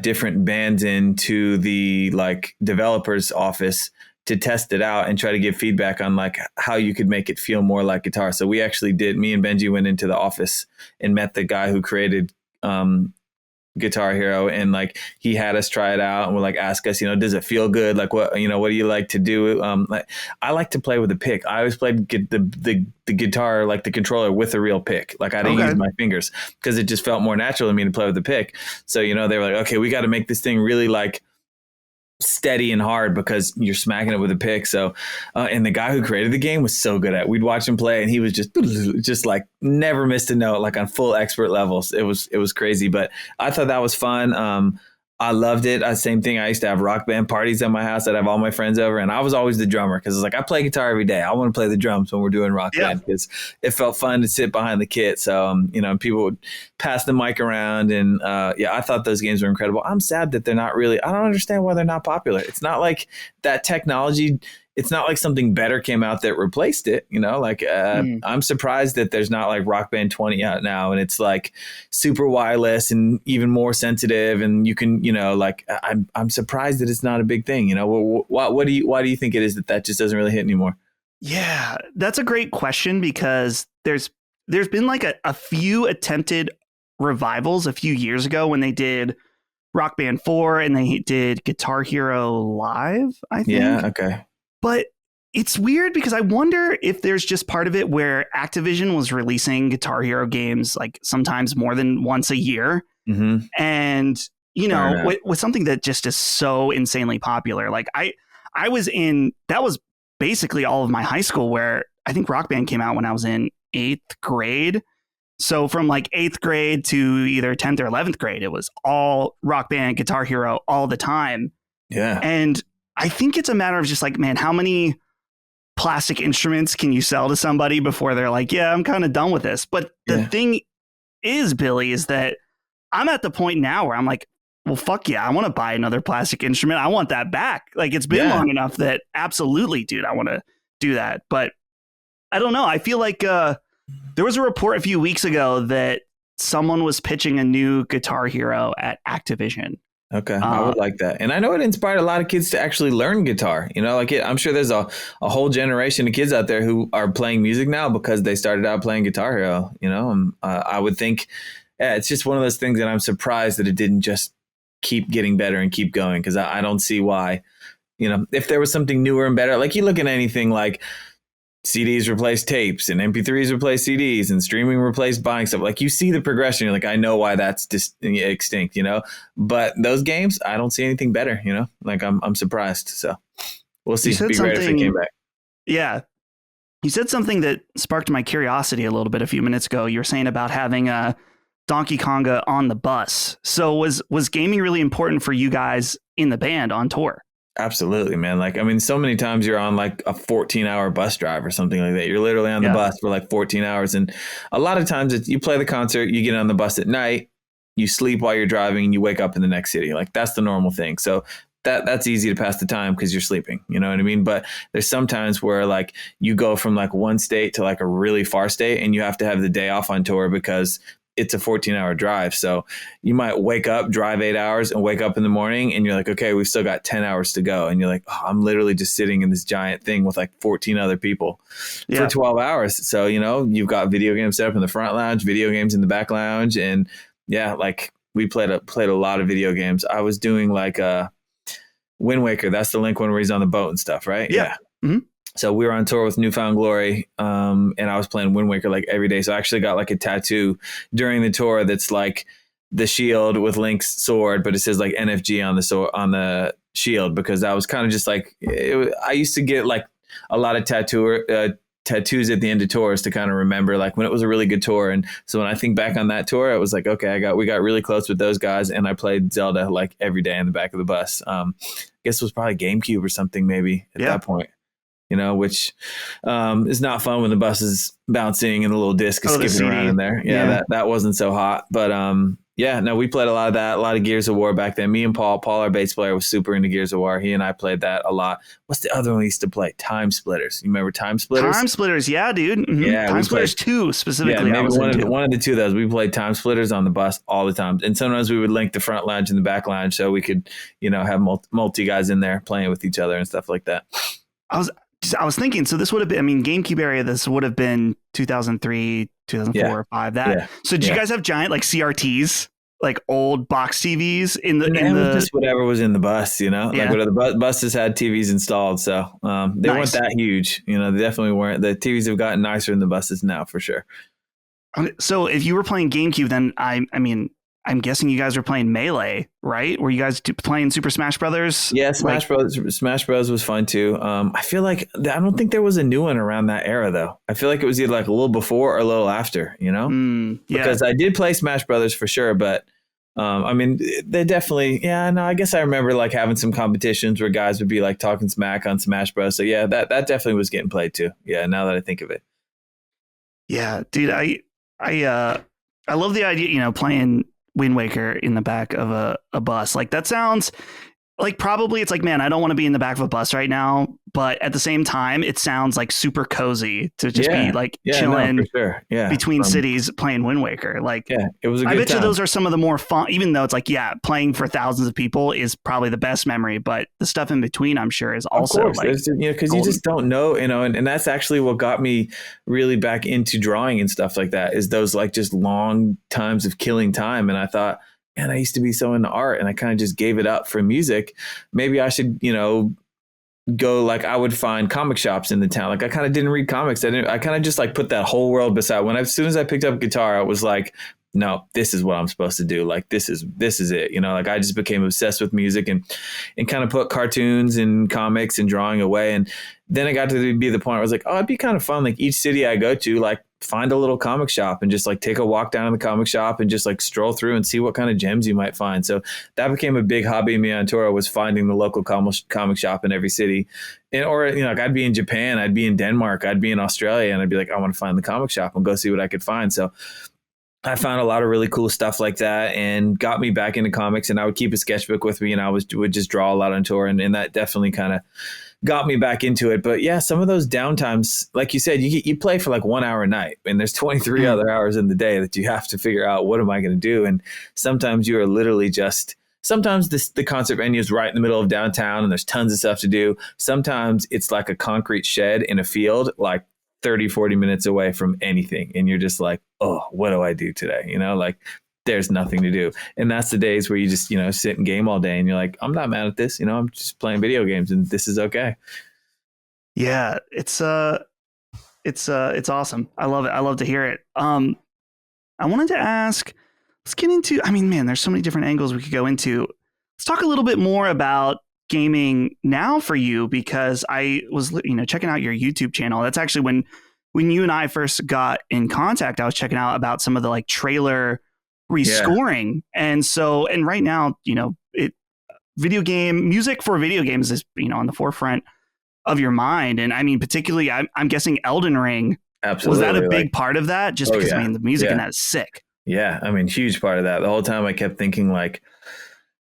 different bands into the like developer's office to test it out and try to give feedback on like how you could make it feel more like guitar. So we actually me and Benji went into the office and met the guy who created Guitar Hero, and like he had us try it out and would like ask us, does it feel good? Like what do you like to do? Like I like to play with a pick. I always played the guitar, like the controller, with a real pick. Like I didn't use my fingers because it just felt more natural to me to play with the pick. So they were like, okay, we got to make this thing really like steady and hard because you're smacking it with a pick. So, and the guy who created the game was so good at it. We'd watch him play and he was just like never missed a note, like on full expert levels. It was crazy, but I thought that was fun. I loved it. Same thing. I used to have rock band parties at my house. I'd have all my friends over, and I was always the drummer because it's like I play guitar every day. I want to play the drums when we're doing rock band because it felt fun to sit behind the kit. So, people would pass the mic around, and I thought those games were incredible. I'm sad that they're not really. I don't understand why they're not popular. It's not like that technology. It's not like something better came out that replaced it, I'm surprised that there's not like Rock Band 20 out now and it's like super wireless and even more sensitive. And you can, I'm surprised that it's not a big thing. Why do you think it is that just doesn't really hit anymore? Yeah, that's a great question because there's been like a few attempted revivals a few years ago when they did Rock Band 4 and they did Guitar Hero Live, I think. Yeah, okay. But it's weird because I wonder if there's just part of it where Activision was releasing Guitar Hero games like sometimes more than once a year. Mm-hmm. And, with something that just is so insanely popular. Like I was that was basically all of my high school where I think Rock Band came out when I was in 8th grade. So from like 8th grade to either 10th or 11th grade, it was all Rock Band, Guitar Hero all the time. Yeah. And I think it's a matter of just like, man, how many plastic instruments can you sell to somebody before they're like, yeah, I'm kind of done with this. But the thing is, Billy, is that I'm at the point now where I'm like, well, fuck yeah, I want to buy another plastic instrument. I want that back. Like it's been long enough that absolutely, dude, I want to do that. But I don't know. I feel like there was a report a few weeks ago that someone was pitching a new Guitar Hero at Activision. Okay, I would like that. And I know it inspired a lot of kids to actually learn guitar. I'm sure there's a whole generation of kids out there who are playing music now because they started out playing Guitar Hero, I would think, it's just one of those things that I'm surprised that it didn't just keep getting better and keep going because I don't see why, if there was something newer and better, like you look at anything like CDs replace tapes and MP3s replace CDs and streaming replaced buying stuff. Like you see the progression. You're like, I know why that's just extinct, but those games, I don't see anything better, like I'm surprised. So we'll see. It'd be great if it came back. Yeah. You said something that sparked my curiosity a little bit a few minutes ago. You were saying about having a Donkey Konga on the bus. So was gaming really important for you guys in the band on tour? Absolutely, man. So many times you're on like a 14-hour bus drive or something like that. You're literally on the bus for like 14 hours. And a lot of times you play the concert, you get on the bus at night, you sleep while you're driving and you wake up in the next city. Like that's the normal thing. So that's easy to pass the time because you're sleeping, you know what I mean? But there's sometimes where like you go from like one state to like a really far state and you have to have the day off on tour because it's a 14-hour drive. So you might wake up, drive 8 hours and wake up in the morning and you're like, okay, we've still got 10 hours to go. And you're like, oh, I'm literally just sitting in this giant thing with like 14 other people for 12 hours. So, you've got video games set up in the front lounge, video games in the back lounge. And like we played a lot of video games. I was doing like Wind Waker. That's the Link one where he's on the boat and stuff, right? Yeah. Mm-hmm. So we were on tour with Newfound Glory, and I was playing Wind Waker like every day. So I actually got like a tattoo during the tour that's like the shield with Link's sword, but it says like NFG on the shield because that was kind of just like I used to get like a lot of tattoos at the end of tours to kind of remember like when it was a really good tour. And so when I think back on that tour, it was like, okay, we got really close with those guys, and I played Zelda like every day in the back of the bus. I guess it was probably GameCube or something maybe at that point. Which is not fun when the bus is bouncing and the little disc is skipping around in there. Yeah, that wasn't so hot. But we played a lot of that, a lot of Gears of War back then. Me and Paul, our bass player, was super into Gears of War. He and I played that a lot. What's the other one we used to play? Time Splitters. You remember Time Splitters? Time Splitters, yeah, dude. Mm-hmm. Yeah, Time Splitters 2 specifically. Yeah, maybe one of the two of those. We played Time Splitters on the bus all the time. And sometimes we would link the front lounge and the back lounge so we could, have multi guys in there playing with each other and stuff like that. I was thinking, so this would have been, GameCube area, this would have been 2003, 2004, 5, that. Yeah. So did you guys have giant like CRTs, like old box TVs in the just whatever was in the bus, like whatever the buses had TVs installed. So they weren't that huge, they definitely weren't. The TVs have gotten nicer in the buses now for sure. So if you were playing GameCube, then I mean, I'm guessing you guys were playing Melee, right? Were you guys playing Super Smash Brothers? Yeah, Smash Bros was fun too. I feel like I don't think there was a new one around that era though. I feel like it was either like a little before or a little after, you know? Yeah. Because I did play Smash Brothers for sure, but I mean, they definitely, yeah, no, I guess I remember like having some competitions where guys would be like talking smack on Smash Bros. So yeah, that definitely was getting played too. Yeah, now that I think of it. Yeah, dude, I love the idea, you know, playing Wind Waker in the back of a bus. Like that sounds like probably it's like, man, I don't want to be in the back of a bus right now. But at the same time, it sounds like super cozy to just be like chilling between cities playing Wind Waker. Like, it was a good I bet time. you those are some of the more fun, even though it's like, yeah, playing for thousands of people is probably the best memory. But the stuff in between, I'm sure, is also like, because you just don't know, you know, and that's actually what got me really back into drawing and stuff like that is those like just long times of killing time. And I thought, man, I used to be so into art and I kind of just gave it up for music. Maybe I should, you know, go like I would find comic shops in the town. Like I kind of didn't read comics. I kind of just like put that whole world beside as soon as I picked up guitar, I was like, no, this is what I'm supposed to do. Like this is it. You know, like I just became obsessed with music and kind of put cartoons and comics and drawing away. And then it got to be the point where I was like, oh, it'd be kind of fun. Like each city I go to, like find a little comic shop and just like take a walk down in the comic shop and just like stroll through and see what kind of gems you might find. So that became a big hobby of me on tour, was finding the local comic shop in every city. And, or, you know, like I'd be in Japan, I'd be in Denmark, I'd be in Australia, and I'd be like, I want to find the comic shop and go see what I could find. So I found a lot of really cool stuff like that and got me back into comics. And I would keep a sketchbook with me and I would just draw a lot on tour. And that definitely kind of got me back into it. But yeah, some of those downtimes, like you said, you play for like 1 hour a night and there's 23 other hours in the day that you have to figure out, what am I going to do? And sometimes you are literally sometimes the concert venue is right in the middle of downtown and there's tons of stuff to do. Sometimes it's like a concrete shed in a field, like 30, 40 minutes away from anything. And you're just like, oh, what do I do today? You know, like there's nothing to do. And that's the days where you just, you know, sit and game all day and you're like, I'm not mad at this. You know, I'm just playing video games and this is okay. Yeah, it's awesome. I love it. I love to hear it. I wanted to ask, let's get into, I mean, man, there's so many different angles we could go into. Let's talk a little bit more about gaming now for you, because I was, you know, checking out your YouTube channel. That's actually when you and I first got in contact, I was checking out about some of the like trailer rescoring. And right now, you know, music for video games is, you know, on the forefront of your mind. And I mean, particularly, I'm guessing Elden Ring. Absolutely. Was that a big part of that? Just because, I mean, the music in that is sick. Yeah. I mean, huge part of that. The whole time I kept thinking like,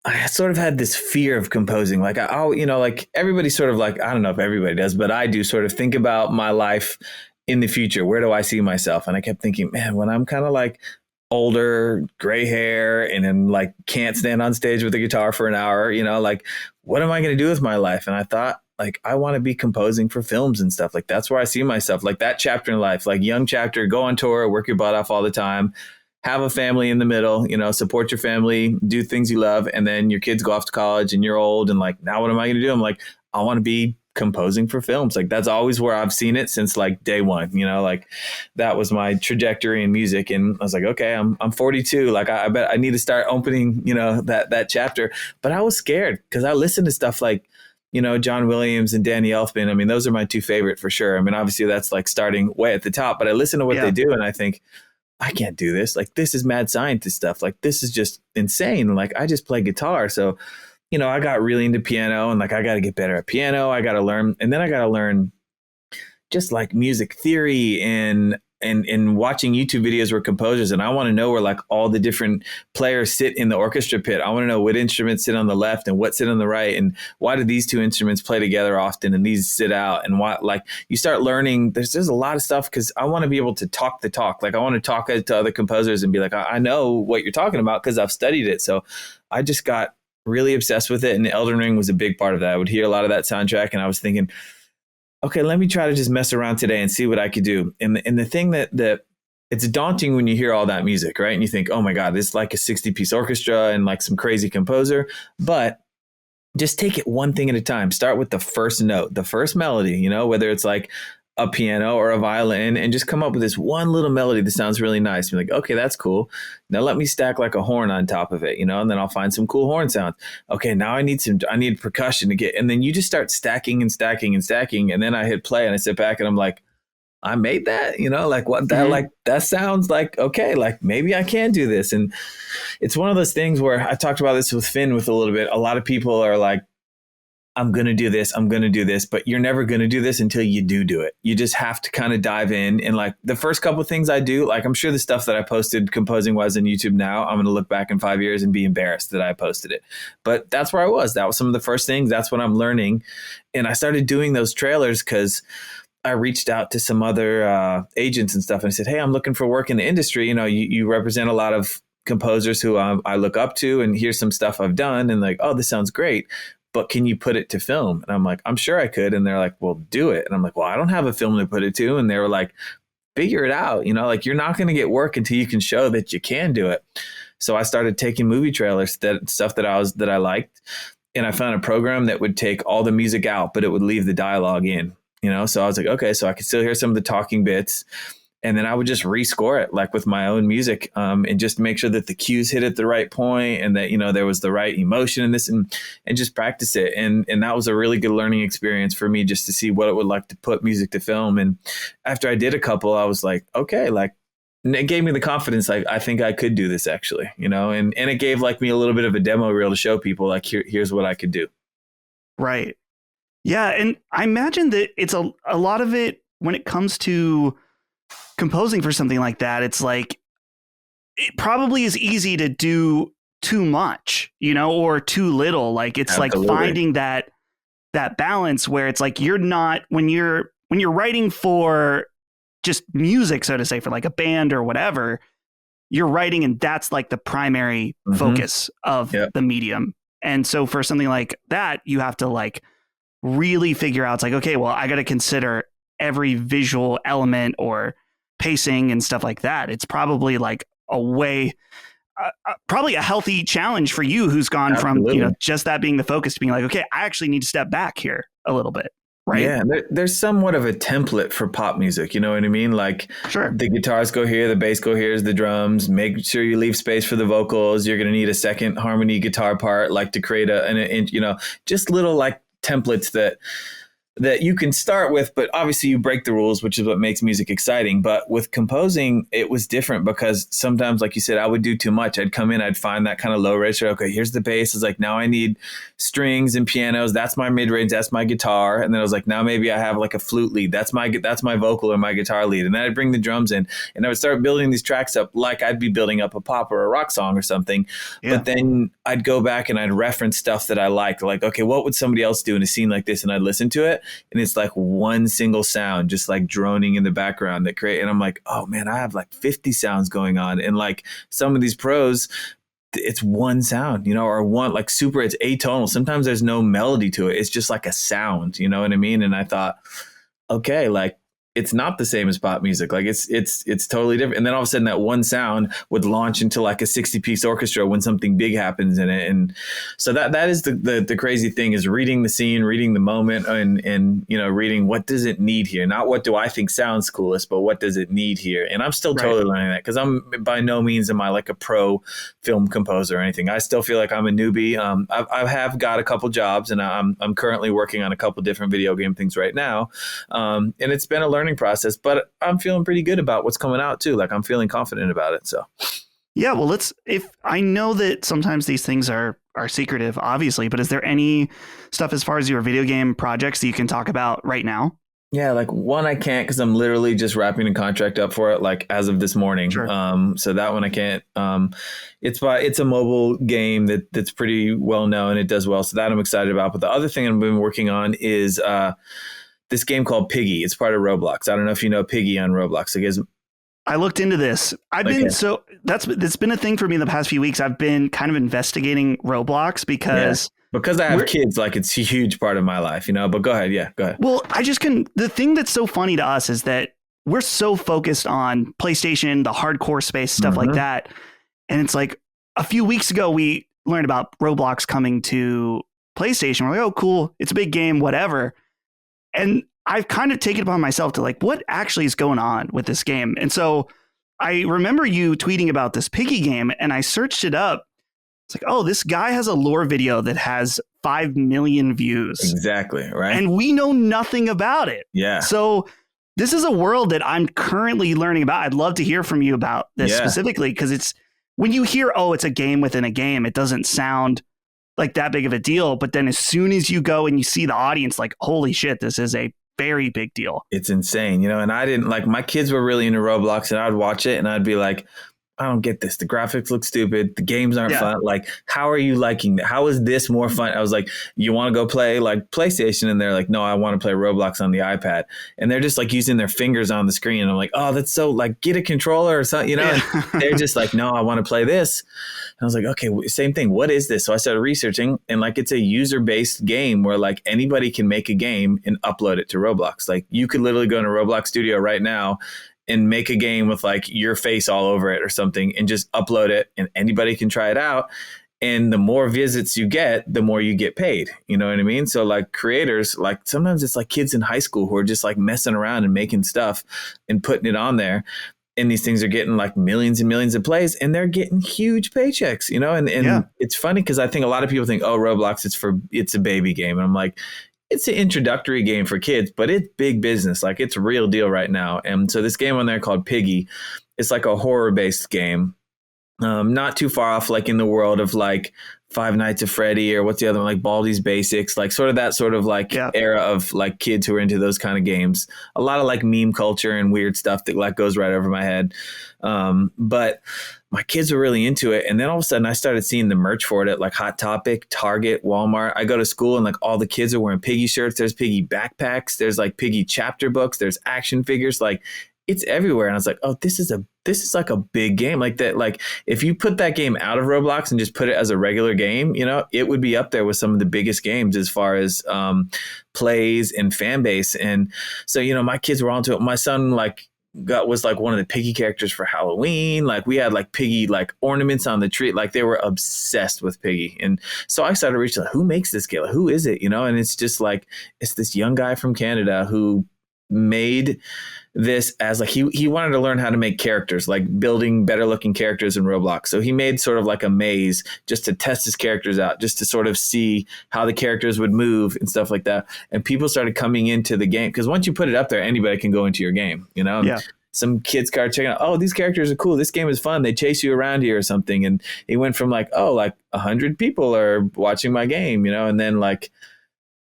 I sort of had this fear of composing. Like, you know, like everybody sort of like, I don't know if everybody does, but I do sort of think about my life in the future. Where do I see myself? And I kept thinking, man, when I'm kind of like older, gray hair, and then like can't stand on stage with a guitar for an hour, you know, like what am I going to do with my life? And I thought, like, I want to be composing for films and stuff. Like, that's where I see myself, like that chapter in life, like young chapter, go on tour, work your butt off all the time, have a family in the middle, you know, support your family, do things you love. And then your kids go off to college and you're old. And like, now what am I going to do? I'm like, I want to be composing for films. Like, that's always where I've seen it since like day one, you know, like that was my trajectory in music. And I was like, okay, I'm 42. Like, I bet I need to start opening, you know, that chapter. But I was scared because I listened to stuff like, you know, John Williams and Danny Elfman. I mean, those are my two favorite for sure. I mean, obviously that's like starting way at the top, but I listen to what they do and I think, I can't do this. Like, this is mad scientist stuff. Like, this is just insane. Like, I just play guitar. So, you know, I got really into piano and like, I got to get better at piano. I got to learn. And then I got to learn just like music theory and watching YouTube videos where composers. And I want to know where like all the different players sit in the orchestra pit. I want to know what instruments sit on the left and what sit on the right. And why do these two instruments play together often and these sit out? And why, like, you start learning, there's a lot of stuff because I want to be able to talk the talk. Like, I want to talk to other composers and be like, I know what you're talking about because I've studied it. So I just got really obsessed with it. And Elden Ring was a big part of that. I would hear a lot of that soundtrack and I was thinking, okay, let me try to just mess around today and see what I could do. And the thing that it's daunting when you hear all that music, right? And you think, oh my God, this is like a 60-piece orchestra and like some crazy composer. But just take it one thing at a time. Start with the first note, the first melody, you know, whether it's like a piano or a violin and just come up with this one little melody that sounds really nice. Be like, okay, that's cool. Now let me stack like a horn on top of it, you know, and then I'll find some cool horn sounds. Okay, now I need percussion to get, and then you just start stacking and stacking and stacking. And then I hit play and I sit back and I'm like, I made that, you know, like what that, like that sounds like, okay, like maybe I can do this. And it's one of those things where I talked about this with Finn with a little bit. A lot of people are like, I'm going to do this, but you're never going to do this until you do it. You just have to kind of dive in. And like the first couple of things I do, like I'm sure the stuff that I posted composing wise on YouTube now, I'm going to look back in 5 years and be embarrassed that I posted it. But that's where I was. That was some of the first things. That's what I'm learning. And I started doing those trailers because I reached out to some other agents and stuff. And I said, hey, I'm looking for work in the industry. You know, you represent a lot of composers who I look up to, and here's some stuff I've done. And like, oh, this sounds great, but can you put it to film? And I'm like, I'm sure I could. And they're like, well, do it. And I'm like, well, I don't have a film to put it to. And they were like, figure it out. You know, like you're not going to get work until you can show that you can do it. So I started taking movie trailers, stuff that I liked. And I found a program that would take all the music out, but it would leave the dialogue in, you know? So I was like, okay, so I could still hear some of the talking bits. And then I would just rescore it like with my own music, and just make sure that the cues hit at the right point and that, you know, there was the right emotion in this, and just practice it. And that was a really good learning experience for me, just to see what it would like to put music to film. And after I did a couple, I was like, okay, like, and it gave me the confidence. Like, I think I could do this actually, you know, and it gave like me a little bit of a demo reel to show people like, here's what I could do. Right. Yeah. And I imagine that it's a lot of it when it comes to composing for something like that, it's like it probably is easy to do too much, you know, or too little. Like it's Absolutely. Like finding that balance where it's like you're not when you're writing for just music, so to say, for like a band or whatever, you're writing and that's like the primary focus of the medium. And so for something like that, you have to like really figure out, it's like, okay, well, I got to consider every visual element or pacing and stuff like that. It's probably like probably a healthy challenge for you who's gone Absolutely. From, you know, just that being the focus to being like, okay, I actually need to step back here a little bit. Right. Yeah. There's somewhat of a template for pop music. You know what I mean? Like sure. The guitars go here, the bass go here, the drums, make sure you leave space for the vocals. You're going to need a second harmony guitar part, like to create you know, just little like templates that you can start with, but obviously you break the rules, which is what makes music exciting. But with composing, it was different because sometimes, like you said, I would do too much. I'd come in, I'd find that kind of low register. Okay, here's the bass. It's like, now I need strings and pianos. That's my mid range. That's my guitar. And then I was like, now maybe I have like a flute lead. That's my vocal or my guitar lead. And then I'd bring the drums in and I would start building these tracks up like I'd be building up a pop or a rock song or something. Yeah. But then I'd go back and I'd reference stuff that I liked. Like, okay, what would somebody else do in a scene like this? And I'd listen to it. And it's like one single sound just like droning in the background that create. And I'm like, oh man, I have like 50 sounds going on. And like some of these pros, it's one sound, you know, or one like super, it's atonal. Sometimes there's no melody to it. It's just like a sound, you know what I mean? And I thought, okay, like it's not the same as pop music. Like it's totally different. And then all of a sudden that one sound would launch into like a 60-piece orchestra when something big happens in it. And so that is the crazy thing, is reading the scene, reading the moment, and you know, reading what does it need here? Not what do I think sounds coolest, but what does it need here? And I'm still totally learning that, because I'm by no means am I like a pro film composer or anything. I still feel like I'm a newbie. I have got a couple jobs, and I'm currently working on a couple different video game things right now. And it's been a learning process, but I'm feeling pretty good about what's coming out too. Like I'm feeling confident about it. So yeah, well, if I know that sometimes these things are secretive, obviously, but is there any stuff as far as your video game projects that you can talk about right now? Yeah, like one I can't, because I'm literally just wrapping a contract up for it, like as of this morning. Sure. So that one I can't. It's a mobile game that's pretty well known. It does well, so that I'm excited about. But the other thing I've been working on is this game called Piggy. It's part of Roblox. I don't know if you know Piggy on Roblox. I looked into this. That's been a thing for me in the past few weeks. I've been kind of investigating Roblox because I have kids. Like it's a huge part of my life, you know. But go ahead. Yeah, go ahead. Well, the thing that's so funny to us is that we're so focused on PlayStation, the hardcore space, stuff like that. And it's like a few weeks ago, we learned about Roblox coming to PlayStation. We're like, oh, cool. It's a big game, whatever. And I've kind of taken it upon myself to like, what actually is going on with this game? And so I remember you tweeting about this Piggy game, and I searched it up. It's like, oh, this guy has a lore video that has 5 million views. Exactly. Right. And we know nothing about it. Yeah. So this is a world that I'm currently learning about. I'd love to hear from you about this specifically, because it's when you hear, oh, it's a game within a game, it doesn't sound like that big of a deal. But then as soon as you go and you see the audience, like, holy shit, this is a very big deal. It's insane, and I didn't like, my kids were really into Roblox, and I'd watch it and I'd be like, I don't get this. The graphics look stupid. The games aren't fun. Like, how are you liking that? How is this more fun? I was like, you want to go play like PlayStation? And they're like, no, I want to play Roblox on the iPad. And they're just like using their fingers on the screen. And I'm like, oh, that's so like, get a controller or something, And they're just like, no, I want to play this. And I was like, okay, same thing. What is this? So I started researching, and like, it's a user-based game where like anybody can make a game and upload it to Roblox. Like, you could literally go into Roblox Studio right now and make a game with like your face all over it or something and just upload it, and anybody can try it out. And the more visits you get, the more you get paid. You know what I mean? So like creators, like sometimes it's like kids in high school who are just like messing around and making stuff and putting it on there. And these things are getting like millions and millions of plays, and they're getting huge paychecks, and it's funny because I think a lot of people think, oh, Roblox, it's a baby game. And I'm like, it's an introductory game for kids, but it's big business. Like, it's a real deal right now. And so this game on there called Piggy, it's like a horror based game. Not too far off, like in the world of like Five Nights at Freddy, or what's the other one, like Baldi's Basics, like sort of that sort of like era of like kids who are into those kind of games. A lot of like meme culture and weird stuff that like goes right over my head. But my kids were really into it. And then all of a sudden I started seeing the merch for it at like Hot Topic, Target, Walmart. I go to school and like all the kids are wearing Piggy shirts. There's Piggy backpacks. There's like Piggy chapter books. There's action figures. Like, it's everywhere. And I was like, oh, this is like a big game like that. Like, if you put that game out of Roblox and just put it as a regular game, it would be up there with some of the biggest games as far as plays and fan base. And so, my kids were onto it. My son was like one of the Piggy characters for Halloween. Like, we had like Piggy like ornaments on the tree. Like, they were obsessed with Piggy. And so I started reaching like, who makes this game? Who is it? And it's just like, it's this young guy from Canada who made this as like he wanted to learn how to make characters, like building better looking characters in Roblox. So he made sort of like a maze just to test his characters out, just to sort of see how the characters would move and stuff like that. And people started coming into the game because once you put it up there, anybody can go into your game, Some kids started checking out, oh, these characters are cool. This game is fun. They chase you around here or something. And it went from like, oh, like 100 people are watching my game, and then like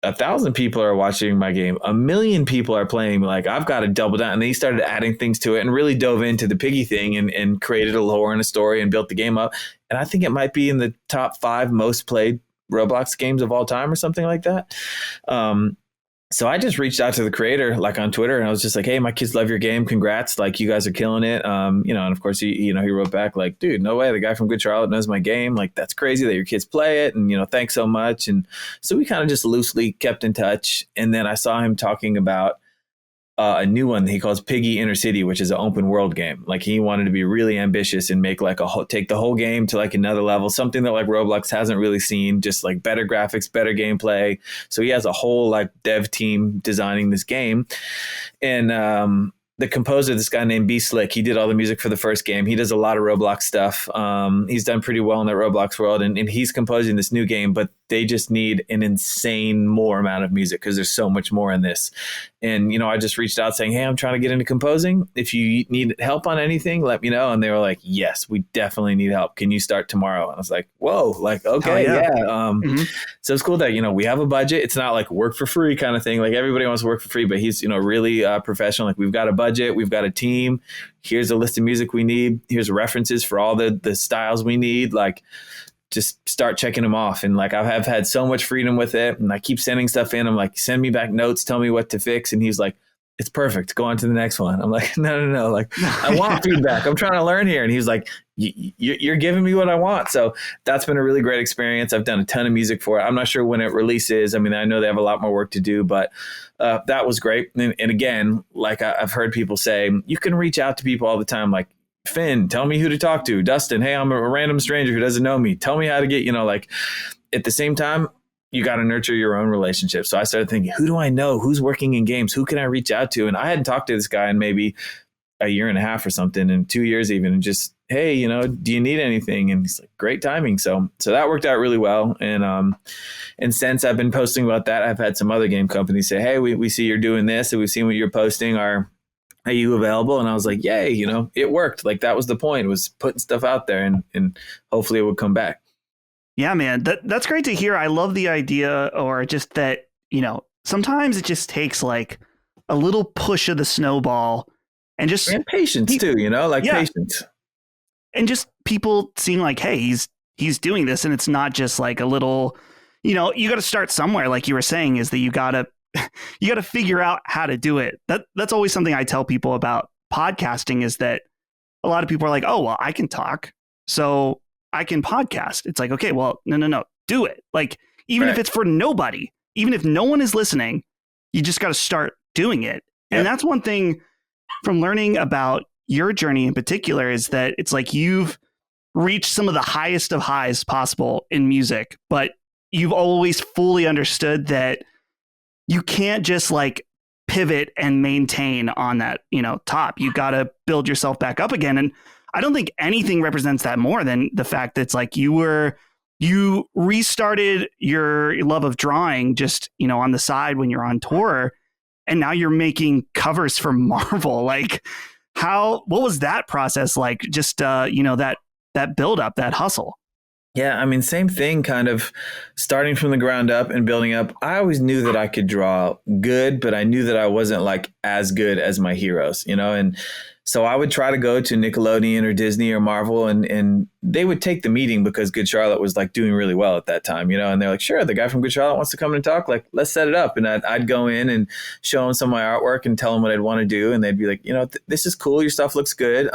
1,000 people are watching my game. 1 million people are playing. Like, I've got to double down. And then he started adding things to it and really dove into the Piggy thing and created a lore and a story and built the game up. And I think it might be in the top 5 most played Roblox games of all time or something like that. So I just reached out to the creator, like on Twitter, and I was just like, hey, my kids love your game. Congrats. Like, you guys are killing it. And of course he wrote back like, dude, no way. The guy from Good Charlotte knows my game. Like, that's crazy that your kids play it. And, thanks so much. And so we kind of just loosely kept in touch. And then I saw him talking about a new one he calls Piggy Inner City, which is an open world game. Like, he wanted to be really ambitious and make like take the whole game to like another level, something that like Roblox hasn't really seen, just like better graphics, better gameplay. So he has a whole like dev team designing this game. And the composer, this guy named B Slick, he did all the music for the first game. He does a lot of Roblox stuff. He's done pretty well in that Roblox world, and he's composing this new game, but they just need an insane more amount of music because there's so much more in this. And, I just reached out saying, hey, I'm trying to get into composing. If you need help on anything, let me know. And they were like, yes, we definitely need help. Can you start tomorrow? And I was like, whoa, like, okay, yeah. So it's cool that, we have a budget. It's not like work for free kind of thing. Like, everybody wants to work for free, but he's, really professional. Like, we've got a budget. We've got a team. Here's a list of music we need. Here's references for all the styles we need. Like, just start checking them off. And like, I have had so much freedom with it. And I keep sending stuff in. I'm like, send me back notes, tell me what to fix. And he's like, it's perfect. Go on to the next one. I'm like, no. Like, I want feedback. I'm trying to learn here. And he's like, you're giving me what I want. So that's been a really great experience. I've done a ton of music for it. I'm not sure when it releases. I mean, I know they have a lot more work to do, but that was great. And again, like I've heard people say, you can reach out to people all the time. Like, Finn, tell me who to talk to. Dustin, hey, I'm a random stranger who doesn't know me. Tell me how to get, like, at the same time, you got to nurture your own relationship. So I started thinking, who do I know? Who's working in games? Who can I reach out to? And I hadn't talked to this guy in maybe a year and a half or something, and 2 years even, and just, hey, you know, do you need anything? And he's like, great timing. So that worked out really well. And since I've been posting about that, I've had some other game companies say, hey, we see you're doing this, and we've seen what you're posting. Are you available? And I was like, yay, you know, it worked. Like, that was the point, was putting stuff out there, and hopefully it would come back. Yeah, man, that's great to hear. I love the idea, or just that, you know, sometimes it just takes like a little push of the snowball. And patience too, you know, like patience. And just people seeing like, hey, he's doing this, and it's not just like a little, you know, you got to start somewhere. Like you were saying, is that you got to figure out how to do it. That's always something I tell people about podcasting, is that a lot of people are like, oh, well, I can talk, so I can podcast. It's like, okay, well, no, do it. Like, even if it's for nobody, even if no one is listening, you just got to start doing it. Yep. And that's one thing from learning about your journey in particular, is that it's like you've reached some of the highest of highs possible in music, but you've always fully understood that you can't just like pivot and maintain on that, you know, top. You got to build yourself back up again. And I don't think anything represents that more than the fact that it's like you restarted your love of drawing just, you know, on the side when you're on tour. And now you're making covers for Marvel. Like, what was that process like? Just, you know, that build up, that hustle. Yeah, I mean, same thing, kind of starting from the ground up and building up. I always knew that I could draw good, but I knew that I wasn't like as good as my heroes, you know? And so I would try to go to Nickelodeon or Disney or Marvel, and they would take the meeting because Good Charlotte was like doing really well at that time, you know, and they're like, sure, the guy from Good Charlotte wants to come and talk, like, let's set it up. And I'd go in and show them some of my artwork and tell them what I'd want to do. And they'd be like, you know, this is cool. Your stuff looks good.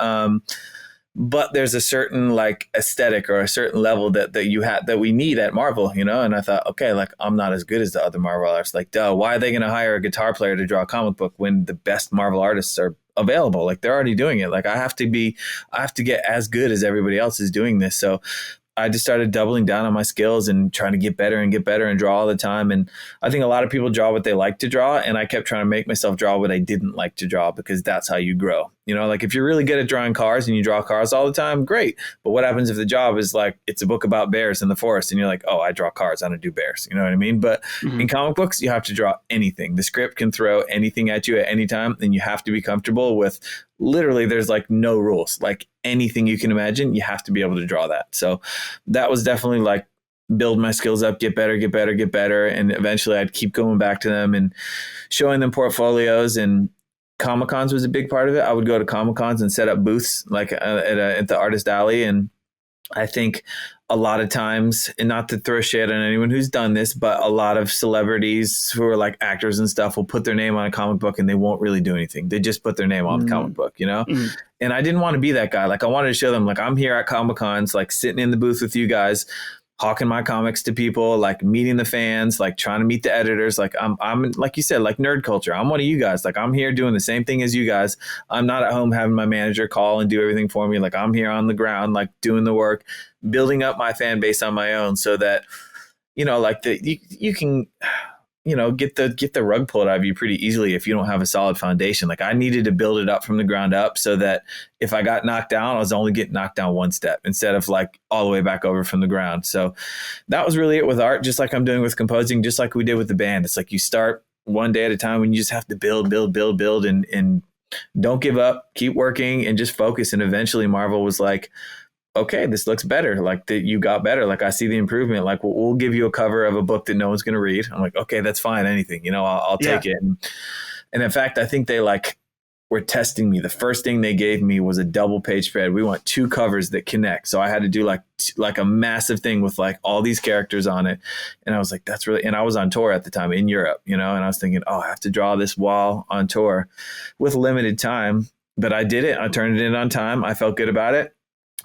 But there's a certain like aesthetic or a certain level that you have that we need at Marvel, you know? And I thought, okay, like, I'm not as good as the other Marvel artists. Like, duh, why are they going to hire a guitar player to draw a comic book when the best Marvel artists are available? Like, they're already doing it. Like, I have to get as good as everybody else is doing this. So I just started doubling down on my skills and trying to get better and draw all the time. And I think a lot of people draw what they like to draw. And I kept trying to make myself draw what I didn't like to draw, because that's how you grow. You know, like, if you're really good at drawing cars and you draw cars all the time, great. But what happens if the job is like, it's a book about bears in the forest, and you're like, oh, I draw cars, I don't do bears. You know what I mean? But in comic books, you have to draw anything. The script can throw anything at you at any time, and you have to be comfortable with, literally, there's like no rules. Like, anything you can imagine, you have to be able to draw that. So that was definitely like, build my skills up, get better. And eventually I'd keep going back to them and showing them portfolios. And Comic-Cons was a big part of it. I would go to Comic-Cons and set up booths like at the Artist Alley. And I think a lot of times, and not to throw shade on anyone who's done this, but a lot of celebrities who are like actors and stuff will put their name on a comic book and they won't really do anything. They just put their name on the comic book, you know? And I didn't want to be that guy. Like, I wanted to show them, like, I'm here at Comic-Cons, like, sitting in the booth with you guys, hawking my comics to people, like, meeting the fans, like, trying to meet the editors. Like, I'm like you said, like, nerd culture. I'm one of you guys. Like, I'm here doing the same thing as you guys. I'm not at home having my manager call and do everything for me. Like, I'm here on the ground, like, doing the work, building up my fan base on my own, so that, you know, like, you can, you know, get the rug pulled out of you pretty easily if you don't have a solid foundation. Like, I needed to build it up from the ground up, so that if I got knocked down, I was only getting knocked down one step instead of like all the way back over from the ground. So that was really it with art, just like I'm doing with composing, just like we did with the band. It's like, you start one day at a time, and you just have to build and don't give up, keep working, and just focus. And eventually Marvel was like, okay, this looks better. Like, that you got better. Like, I see the improvement. Like, we'll give you a cover of a book that no one's going to read. I'm like, okay, that's fine. Anything, you know, I'll take it. And in fact, I think they like were testing me. The first thing they gave me was a double page spread. We want 2 covers that connect. So I had to do like a massive thing with like all these characters on it. And I was like, that's really, and I was on tour at the time in Europe, you know, and I was thinking, oh, I have to draw this wall on tour with limited time. But I did it. I turned it in on time. I felt good about it.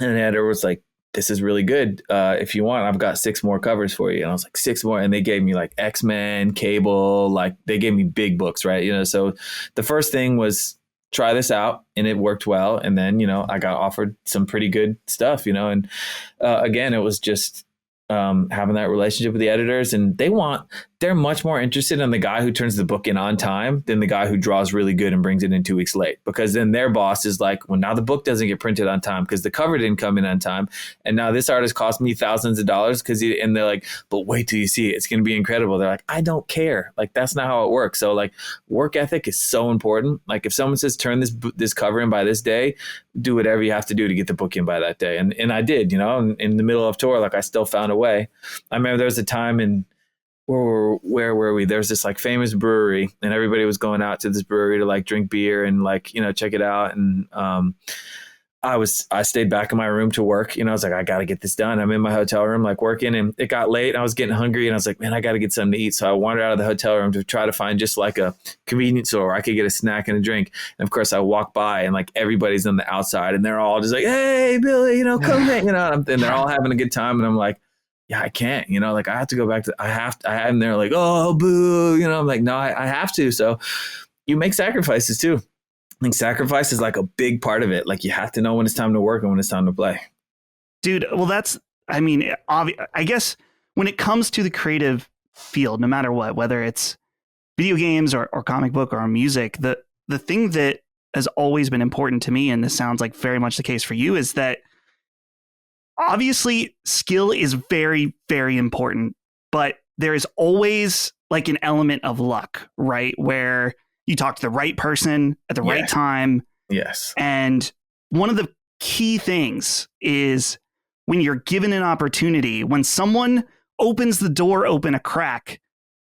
And the editor was like, this is really good. If you want, I've got 6 more covers for you. And I was like, 6 more. And they gave me like X-Men, Cable, like they gave me big books, right? You know, so the first thing was try this out, and it worked well. And then, you know, I got offered some pretty good stuff, you know, and again, it was just having that relationship with the editors, and they're much more interested in the guy who turns the book in on time than the guy who draws really good and brings it in 2 weeks late, because then their boss is like, well, now the book doesn't get printed on time because the cover didn't come in on time, and now this artist cost me thousands of dollars and they're like, but wait till you see it, it's going to be incredible. They're like, I don't care. Like, that's not how it works. So like, work ethic is so important. Like, if someone says turn this cover in by this day, do whatever you have to do to get the book in by that day. And I did, in the middle of tour, like, I still found a way. I remember there was a time where were we? There was this like famous brewery, and everybody was going out to this brewery to like drink beer and like, check it out. And I stayed back in my room to work. I was like, I got to get this done. I'm in my hotel room, like working, and it got late and I was getting hungry, and I was like, man, I got to get something to eat. So I wandered out of the hotel room to try to find just like a convenience store where I could get a snack and a drink. And of course I walk by and like everybody's on the outside and they're all just like, hey, Billy, come hang out. And they're all having a good time. And I'm like, yeah, I can't, like I have to go back to, and they're like, oh, boo, I'm like, no, I have to. So you make sacrifices too. I think sacrifice is like a big part of it. Like, you have to know when it's time to work and when it's time to play. Dude, well, I guess when it comes to the creative field, no matter what, whether it's video games or comic book or music, the thing that has always been important to me, and this sounds like very much the case for you, is that obviously skill is very, very important, but there is always like an element of luck, right? Where you talk to the right person at the right time. Yes. And one of the key things is when you're given an opportunity, when someone opens the door open a crack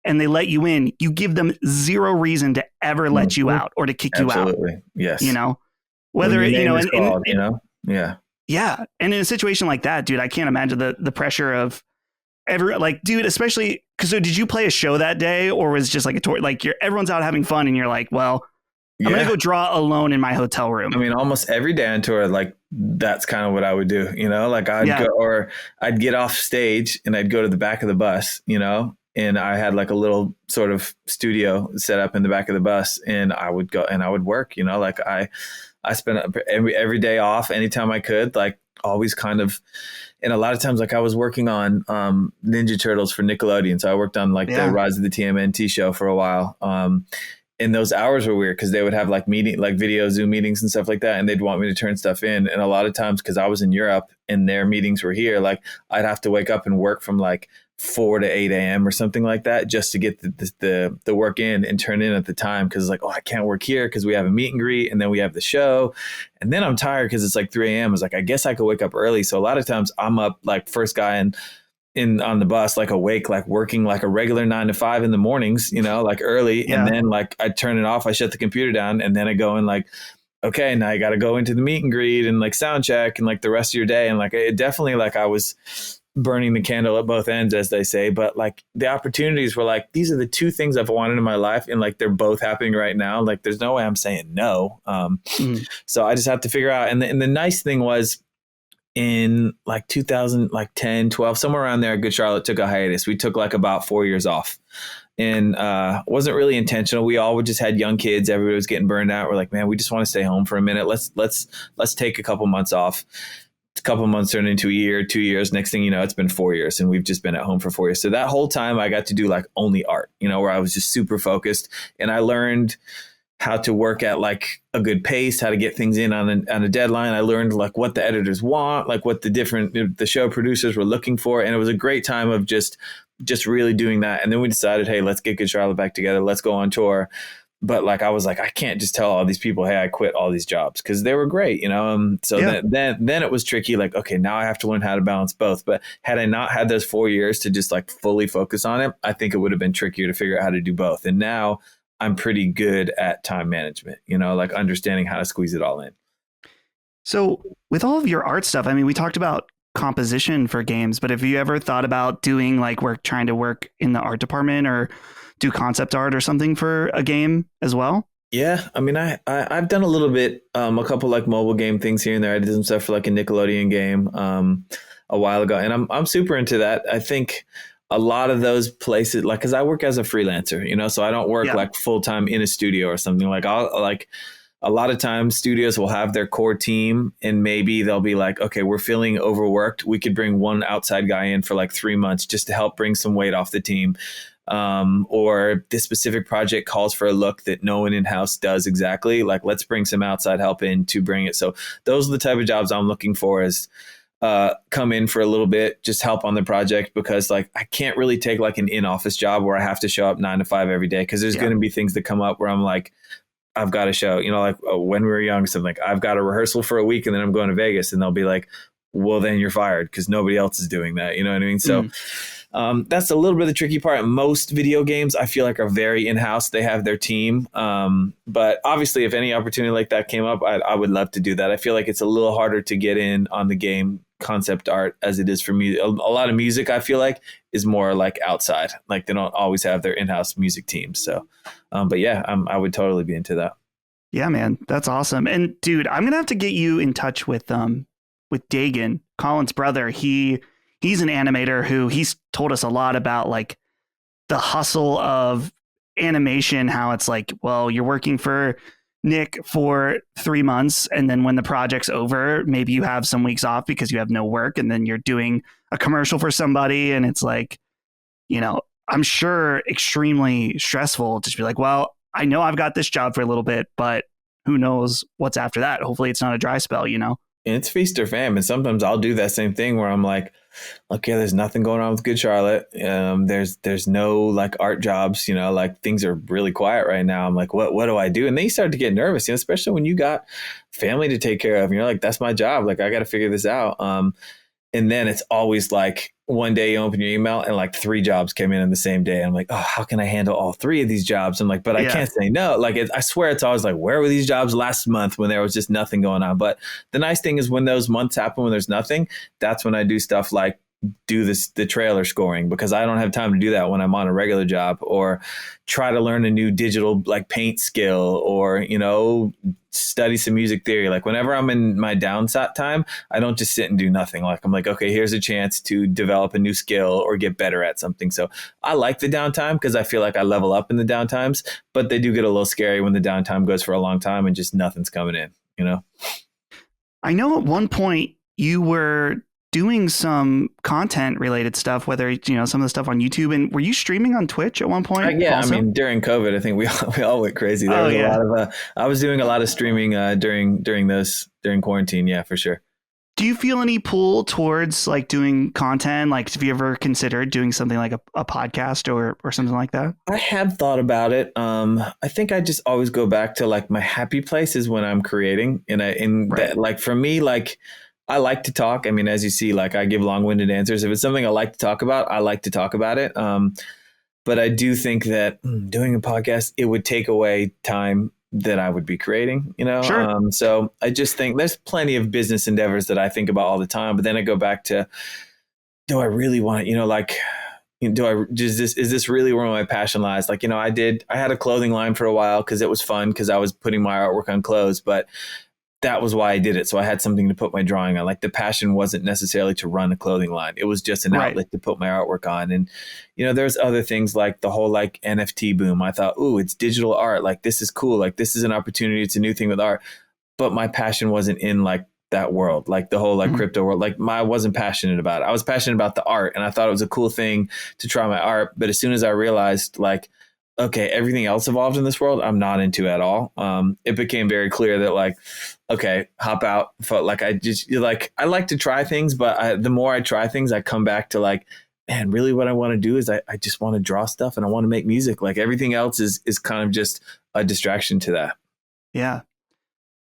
and they let you in, you give them zero reason to ever let you out or to kick you out. Absolutely. Yes. Whether, yeah. Yeah. And in a situation like that, dude, I can't imagine the pressure of dude, especially because, so did you play a show that day, or was it just like a tour? Like, everyone's out having fun and you're like, well, I'm going to go draw alone in my hotel room. I mean, almost every day on tour, like, that's kind of what I would do, like I'd get off stage and I'd go to the back of the bus, and I had like a little sort of studio set up in the back of the bus, and I would go and I would work, like I spent every day off anytime I could, like always kind of, and a lot of times, like I was working on Ninja Turtles for Nickelodeon. So I worked on like the Rise of the TMNT show for a while. And those hours were weird because they would have like video Zoom meetings and stuff like that. And they'd want me to turn stuff in. And a lot of times, because I was in Europe and their meetings were here, like I'd have to wake up and work from like 4 to 8 a.m. or something like that, just to get the work in and turn in at the time. Cause like, oh, I can't work here because we have a meet and greet and then we have the show. And then I'm tired because it's like 3 a.m. I was like, I guess I could wake up early. So a lot of times I'm up like first guy in on the bus, like awake, like working like a regular 9 to 5 in the mornings, like early. Yeah. And then like I turn it off, I shut the computer down, and then I go in like, okay, now I got to go into the meet and greet and like sound check and like the rest of your day. And like, it definitely, like I was burning the candle at both ends, as they say, but like the opportunities were like, these are the two things I've wanted in my life. And like, they're both happening right now. Like, there's no way I'm saying no. So I just have to figure out. And the nice thing was, in like 2010, 12, somewhere around there, Good Charlotte took a hiatus. We took like about 4 years off, and wasn't really intentional. We all just had young kids. Everybody was getting burned out. We're like, man, we just want to stay home for a minute. Let's take a couple months off. A couple months turned into a year, 2 years. Next thing you know, it's been 4 years, and we've just been at home for 4 years. So that whole time I got to do like only art, where I was just super focused, and I learned how to work at like a good pace, how to get things in on a deadline. I learned like what the editors want, like what the show producers were looking for. And it was a great time of just really doing that. And then we decided, hey, let's get Good Charlotte back together. Let's go on tour. But like, I was like, I can't just tell all these people, hey, I quit all these jobs, because they were great, then it was tricky. Like, okay, now I have to learn how to balance both. But had I not had those 4 years to just like fully focus on it, I think it would have been trickier to figure out how to do both. And now I'm pretty good at time management, like understanding how to squeeze it all in. So with all of your art stuff, I mean, we talked about composition for games, but have you ever thought about doing like trying to work in the art department or do concept art or something for a game as well? Yeah. I mean, I've done a little bit, a couple like mobile game things here and there. I did some stuff for like a Nickelodeon game a while ago, and I'm super into that. I think a lot of those places, like, cause I work as a freelancer, so I don't work like full time in a studio or something. Like a lot of times studios will have their core team and maybe they'll be like, okay, we're feeling overworked. We could bring one outside guy in for like 3 months just to help bring some weight off the team. Or this specific project calls for a look that no one in-house does exactly. Like, let's bring some outside help in to bring it. So those are the type of jobs I'm looking for, is come in for a little bit, just help on the project, because like I can't really take like an in-office job where I have to show up 9 to 5 every day, because there's going to be things that come up where I'm like, I've got to show, like when we were young, something like I've got a rehearsal for a week and then I'm going to Vegas, and they'll be like, well, then you're fired because nobody else is doing that. You know what I mean? So that's a little bit of the tricky part. Most video games, I feel like, are very in-house. They have their team. But obviously, if any opportunity like that came up, I would love to do that. I feel like it's a little harder to get in on the game concept art as it is for me. A lot of music, I feel like, is more like outside. Like they don't always have their in-house music teams. So, but yeah, I would totally be into that. Yeah, man, that's awesome. And dude, I'm gonna have to get you in touch with Dagan, Colin's brother. He's an animator who he's told us a lot about like the hustle of animation, how it's like, well, you're working for Nick for 3 months, and then when the project's over, maybe you have some weeks off because you have no work, and then you're doing a commercial for somebody, and it's like, I'm sure extremely stressful to just be like, well, I know I've got this job for a little bit, but who knows what's after that? Hopefully it's not a dry spell, It's feast or famine. Sometimes I'll do that same thing where I'm like, okay, there's nothing going on with Good Charlotte. There's no like art jobs, like things are really quiet right now. I'm like, what do I do? And then you start to get nervous, especially when you got family to take care of and you're like, that's my job. Like, I got to figure this out. And then it's always like one day you open your email and like 3 jobs came in the same day. I'm like, oh, how can I handle all 3 of these jobs? I'm like, but I can't say no. Like, I swear it's always like, where were these jobs last month when there was just nothing going on? But the nice thing is when those months happen, when there's nothing, that's when I do stuff like do the trailer scoring, because I don't have time to do that when I'm on a regular job, or try to learn a new digital like paint skill, or, study some music theory. Like whenever I'm in my downside time, I don't just sit and do nothing. Like I'm like, okay, here's a chance to develop a new skill or get better at something. So I like the downtime because I feel like I level up in the downtimes, but they do get a little scary when the downtime goes for a long time and just nothing's coming in, I know at one point you were doing some content related stuff, whether, some of the stuff on YouTube, and were you streaming on Twitch at one point? Yeah. Also? I mean, during COVID, I think we all went crazy. There was a lot of, I was doing a lot of streaming during quarantine. Yeah, for sure. Do you feel any pull towards like doing content? Like, have you ever considered doing something like a podcast or something like that? I have thought about it. I think I just always go back to like my happy place is when I'm creating, that, like for me, like I like to talk. I mean, as you see, like I give long-winded answers. If it's something I like to talk about, I like to talk about it. But I do think that doing a podcast, it would take away time that I would be creating, Sure. So I just think there's plenty of business endeavors that I think about all the time. But then I go back to, do I really want it? Is this really where my passion lies? Like, I had a clothing line for a while because it was fun, because I was putting my artwork on clothes, but that was why I did it. So I had something to put my drawing on. Like the passion wasn't necessarily to run a clothing line. It was just an outlet to put my artwork on. And, there's other things like the whole like NFT boom. I thought, ooh, it's digital art. Like this is cool. Like this is an opportunity. It's a new thing with art. But my passion wasn't in like that world, like the whole like crypto world. Like I wasn't passionate about it. I was passionate about the art, and I thought it was a cool thing to try my art. But as soon as I realized like, okay, everything else evolved in this world, I'm not into at all. It became very clear that like, okay, hop out. Like I like to try things, but the more I try things, I come back to like, man, really what I want to do is I just want to draw stuff and I want to make music. Like everything else is kind of just a distraction to that. Yeah.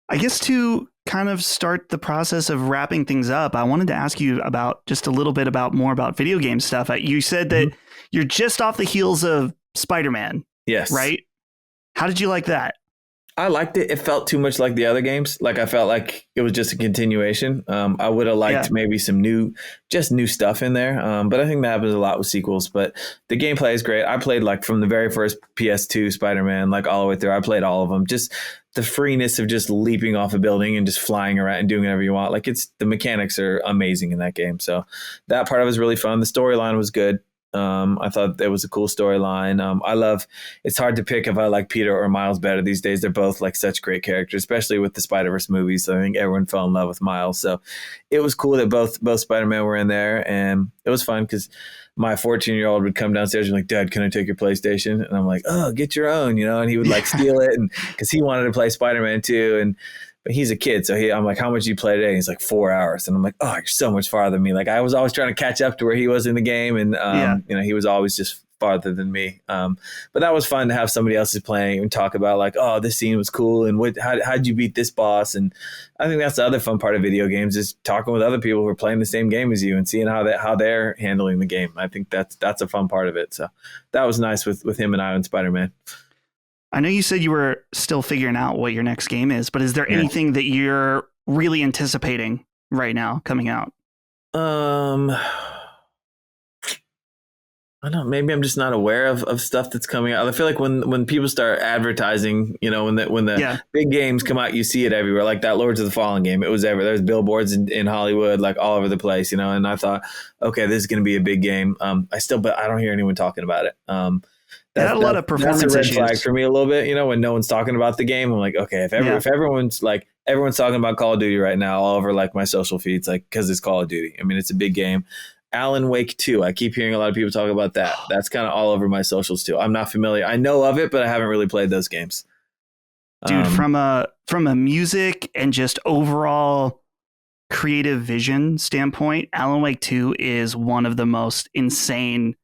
I guess to kind of start the process of wrapping things up, I wanted to ask you about just a little bit more about video game stuff. You said that you're just off the heels of Spider-Man. Yes. Right? How did you like that? I liked it. It felt too much like the other games. Like I felt like it was just a continuation. I would have liked maybe some new stuff in there. But I think that happens a lot with sequels. But the gameplay is great. I played like from the very first PS2 Spider-Man, like all the way through. I played all of them. Just the freeness of just leaping off a building and just flying around and doing whatever you want. Like the mechanics are amazing in that game. So that part of it was really fun. The storyline was good. I thought it was a cool storyline. It's hard to pick if I like Peter or Miles better these days. They're both like such great characters, especially with the Spider-Verse movies. So I think everyone fell in love with Miles. So it was cool that both Spider-Man were in there, and it was fun because my 14-year-old would come downstairs and be like, Dad, can I take your PlayStation? And I'm like, oh, get your own, and he would like steal it, and because he wanted to play Spider-Man too. But he's a kid, so I'm like, how much do you play today? And he's like, 4 hours. And I'm like, oh, you're so much farther than me. Like I was always trying to catch up to where he was in the game, and he was always just farther than me. But that was fun to have somebody else is playing and talk about like, oh, this scene was cool, and how'd you beat this boss? And I think that's the other fun part of video games is talking with other people who are playing the same game as you and seeing how they're handling the game. I think that's a fun part of it. So that was nice with him and I on Spider-Man. I know you said you were still figuring out what your next game is, but is there anything that you're really anticipating right now coming out? I don't know, maybe I'm just not aware of stuff that's coming out. I feel like when people start advertising, when the big games come out, you see it everywhere. Like that Lords of the Fallen game, it was everywhere. There's billboards in Hollywood, like all over the place, and I thought, okay, this is going to be a big game. But I don't hear anyone talking about it. Had a lot of performance that's a red issues. flag for me a little bit, when no one's talking about the game. I'm like, okay, if everyone's talking about Call of Duty right now all over like my social feeds, like because it's Call of Duty. I mean, it's a big game. Alan Wake 2. I keep hearing a lot of people talk about that. That's kind of all over my socials too. I'm not familiar. I know of it, but I haven't really played those games. Dude, from a music and just overall creative vision standpoint, Alan Wake 2 is one of the most insane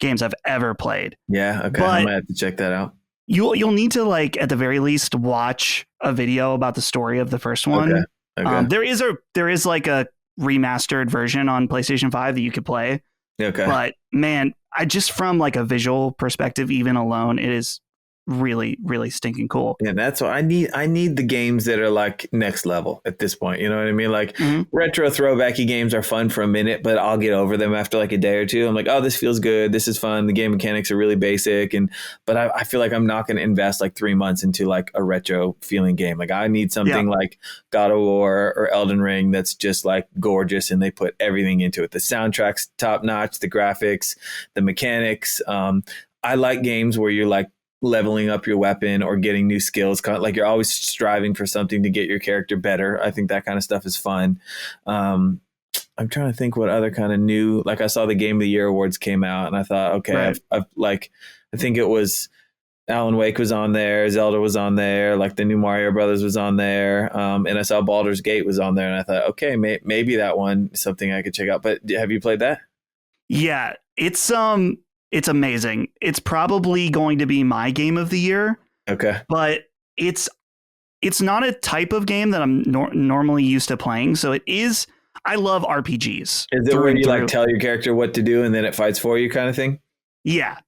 games I've ever played. Yeah, okay. I might have to check that out. You'll need to at the very least watch a video about the story of the first one. Okay. There is like a remastered version on PlayStation 5 that you could play. Okay. But man, I just from like a visual perspective, even alone, it is really, really stinking cool. Yeah, that's what I need. I need the games that are like next level at this point. You know what I mean? Like retro throwbacky games are fun for a minute, but I'll get over them after like a day or two. I'm like, oh, this feels good. This is fun. The game mechanics are really basic. But I feel like I'm not going to invest like 3 months into like a retro feeling game. Like I need something like God of War or Elden Ring that's just like gorgeous and they put everything into it. The soundtrack's top notch, the graphics, the mechanics. I like games where you're like leveling up your weapon or getting new skills, kind of like you're always striving for something to get your character better. I think that kind of stuff is fun. I'm trying to think what other kind of new, like I saw the Game of the Year awards came out and I thought, okay, right. I think it was Alan Wake was on there, Zelda was on there, like the new Mario Brothers was on there, and I saw Baldur's Gate was on there, and I thought, okay, maybe that one is something I could check out. But have you played that? Yeah, it's amazing. It's probably going to be my game of the year. Okay. But it's not a type of game that I'm normally used to playing. So it is. I love RPGs. Is it where you like tell your character what to do and then it fights for you kind of thing? Yeah.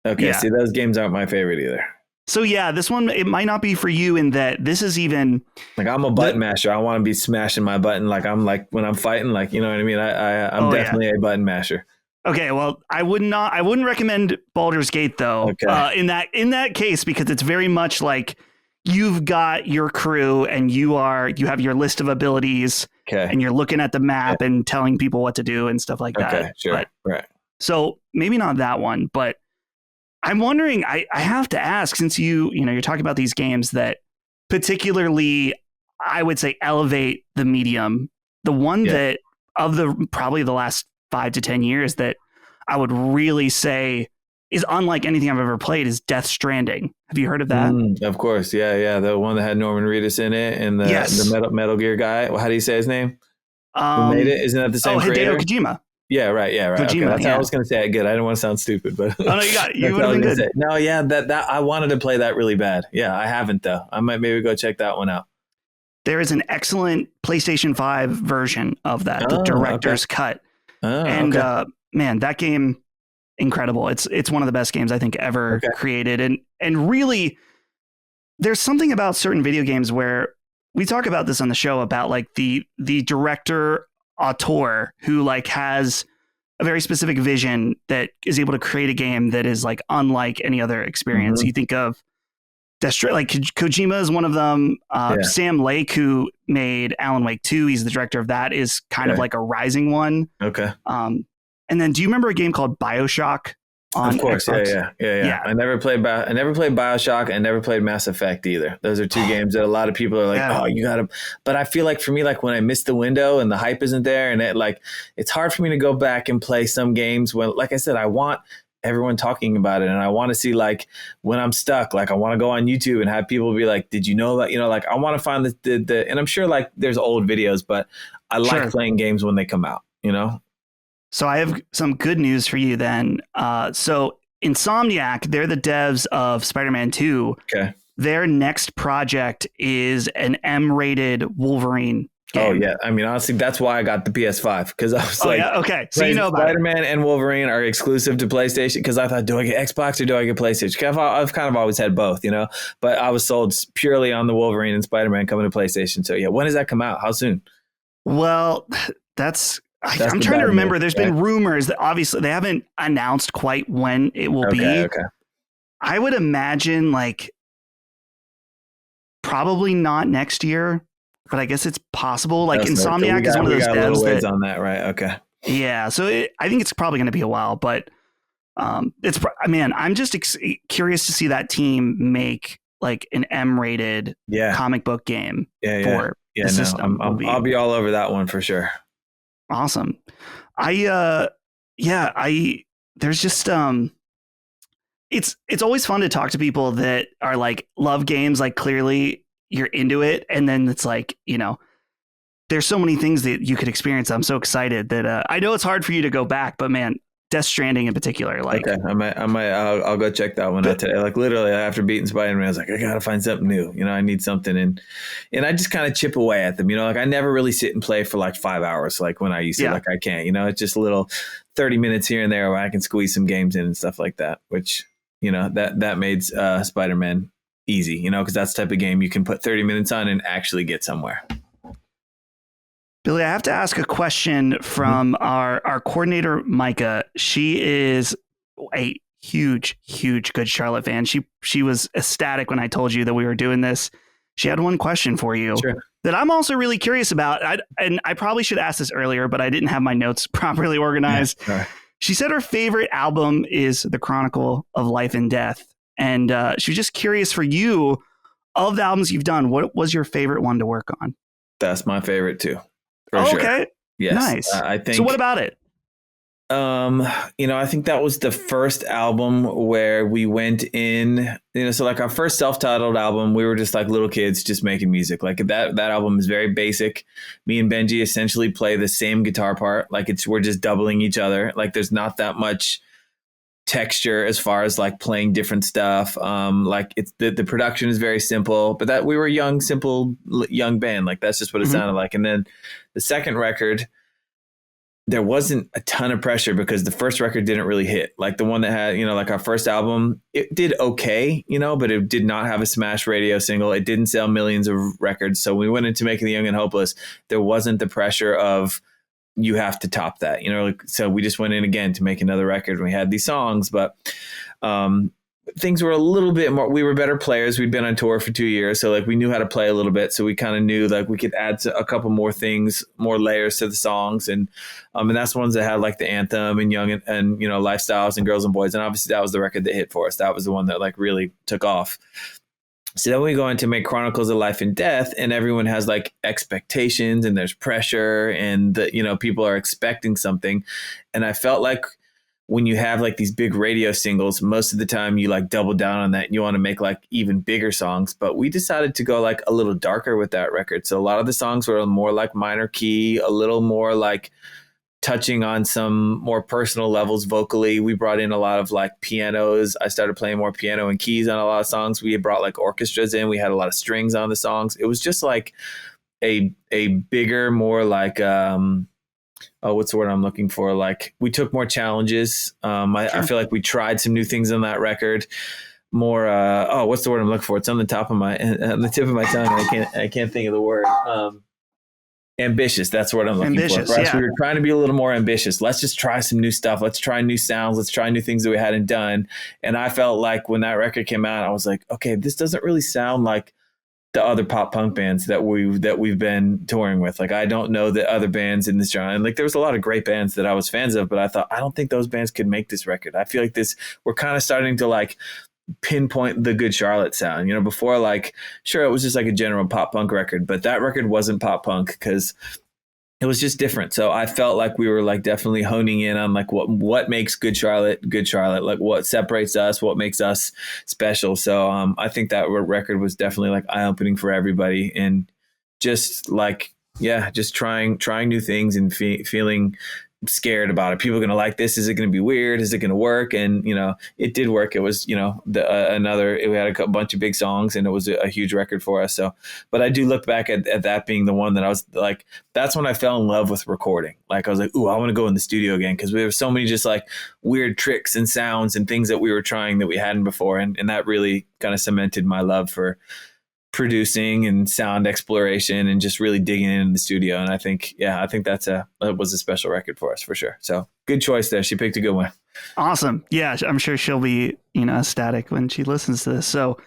Okay. Yeah. See, those games aren't my favorite either. So yeah, this one, it might not be for you in that this is even like I'm a button masher. I want to be smashing my button. Like I'm like when I'm fighting, like, you know what I mean? I'm definitely a button masher. Okay, well, I wouldn't recommend Baldur's Gate though. Okay. In that case, because it's very much like you've got your crew and you have your list of abilities, and you're looking at the map and telling people what to do and stuff like that. Okay, sure, right. So maybe not that one, but I'm wondering. I have to ask, since you're talking about these games that particularly, I would say, elevate the medium. The one that of probably the last 5 to 10 years that I would really say is unlike anything I've ever played is Death Stranding. Have you heard of that? Of course. Yeah. The one that had Norman Reedus in it and the Metal Gear guy. How do you say his name? Who made it? Isn't that the same creator? Hideo Kojima. Yeah, right. Kojima, okay. That's how I was going to say it. Good. I didn't want to sound stupid, but oh no, you got it. You would have been good. No, yeah, that I wanted to play that really bad. Yeah, I haven't though. I might maybe go check that one out. There is an excellent PlayStation 5 version of that, the director's cut. And man, that game, incredible. It's one of the best games I think ever created. And really, there's something about certain video games where we talk about this on the show about like the director auteur who like has a very specific vision that is able to create a game that is like unlike any other experience. You think of like Kojima is one of them. Sam Lake, who made Alan Wake 2, he's the director of that, is kind of like a rising one. Okay. And then do you remember a game called BioShock on Of course, Xbox? yeah. I never played BioShock. I never played Mass Effect either. Those are two games that a lot of people are like, oh, you gotta. But I feel like for me, like when I miss the window and the hype isn't there, and it's hard for me to go back and play some games when, like I said, I want everyone talking about it, and I want to see like when I'm stuck, like I want to go on YouTube and have people be like, did you know that? Like I want to find the and I'm sure like there's old videos, but I like playing games when they come out. So I have some good news for you then. So Insomniac, they're the devs of Spider-Man 2. Okay. Their next project is an M-rated Wolverine game. Oh, yeah. I mean, honestly, that's why I got the PS5, because I was okay. So you know about Spider-Man and Wolverine are exclusive to PlayStation, because I thought, do I get Xbox or do I get PlayStation? I've kind of always had both, but I was sold purely on the Wolverine and Spider-Man coming to PlayStation. So, yeah, when does that come out? How soon? Well, I'm trying to remember. There's been rumors that obviously they haven't announced quite when it will be. Okay. I would imagine like probably not next year, but I guess it's possible. Like Insomniac is one of those devs that on that, right? Okay. Yeah, so I think it's probably going to be a while, but I'm just curious to see that team make like an M-rated comic book game for the system. I'll be all over that one for sure. Awesome. There's just, it's always fun to talk to people that are like, love games. Like clearly you're into it. And then it's like, there's so many things that you could experience. I'm so excited that, I know it's hard for you to go back, but man, Death Stranding in particular, like, okay, I'll go check that one out today. Like literally after beating Spider-Man, I was like, I gotta find something new. I need something, and I just kind of chip away at them. Like I never really sit and play for like 5 hours, like when I used to. Like I can't. It's just a little 30 minutes here and there where I can squeeze some games in and stuff like that. Which that made Spider-Man easy. Because that's the type of game you can put 30 minutes on and actually get somewhere. Billy, I have to ask a question from our coordinator, Micah. She is a huge Good Charlotte fan. She was ecstatic when I told you that we were doing this. She had one question for you that I'm also really curious about. And I probably should ask this earlier, but I didn't have my notes properly organized. Yeah, she said her favorite album is The Chronicle of Life and Death. And she was just curious for you, of the albums you've done, what was your favorite one to work on? That's my favorite too. Okay. Sure. Yes. Nice. I think. So what about it? I think that was the first album where we went in, so like our first self-titled album, we were just like little kids just making music. Like that album is very basic. Me and Benji essentially play the same guitar part. Like we're just doubling each other. Like there's not that much texture as far as like playing different stuff. Like it's the production is very simple, but that we were a simple young band. Like that's just what it sounded like. And then the second record, there wasn't a ton of pressure because the first record didn't really hit. Like the one that had, like our first album, it did okay, but it did not have a smash radio single. It didn't sell millions of records. So we went into making The Young and Hopeless. There wasn't the pressure of, you have to top that, so we just went in again to make another record and we had these songs, but things were a little bit more, we were better players. We'd been on tour for 2 years. So like we knew how to play a little bit. So we kind of knew like we could add a couple more things, more layers to the songs. And that's the ones that had like the anthem and young and Lifestyles and Girls and Boys. And obviously that was the record that hit for us. That was the one that like really took off. So then we go in to make Chronicles of Life and Death, and everyone has like expectations and there's pressure and people are expecting something. And I felt like when you have like these big radio singles, most of the time you like double down on that and you want to make like even bigger songs. But we decided to go like a little darker with that record. So a lot of the songs were more like minor key, a little more like touching on some more personal levels vocally. We brought in a lot of like pianos. I started playing more piano and keys on a lot of songs. We had brought like orchestras in. We had a lot of strings on the songs. It was just like a bigger, more like what's the word I'm looking for? Like we took more challenges. I feel like we tried some new things on that record. More what's the word I'm looking for? It's on the tip of my tongue. I can't think of the word. Ambitious. That's what I'm looking for. Right? Yeah. So we were trying to be a little more ambitious. Let's just try some new stuff. Let's try new sounds. Let's try new things that we hadn't done. And I felt like when that record came out, I was like, okay, this doesn't really sound like the other pop punk bands that we've been touring with. Like, I don't know the other bands in this genre. And like, there was a lot of great bands that I was fans of, but I thought, I don't think those bands could make this record. I feel like we're kind of starting to like pinpoint the Good Charlotte sound. You know, before, like, sure, it was just like a general pop punk record, but that record wasn't pop punk because it was just different. So I felt like we were like definitely honing in on like what makes Good Charlotte, like what separates us, what makes us special. So I think that record was definitely like eye opening for everybody, and just like, yeah, just trying new things and feeling scared about it. People are going to like this. Is it going to be weird? Is it going to work? And, you know, it did work. It was, you know, we had a bunch of big songs, and it was a huge record for us. So, but I do look back at that being the one that I was like, that's when I fell in love with recording. Like, I was like, ooh, I want to go in the studio again. Cause we have so many just like weird tricks and sounds and things that we were trying that we hadn't before. And that really kind of cemented my love for producing and sound exploration and just really digging in the studio. And I think that was a special record for us for sure. So good choice there. She picked a good one. Awesome. Yeah. I'm sure she'll be, you know, ecstatic when she listens to this. So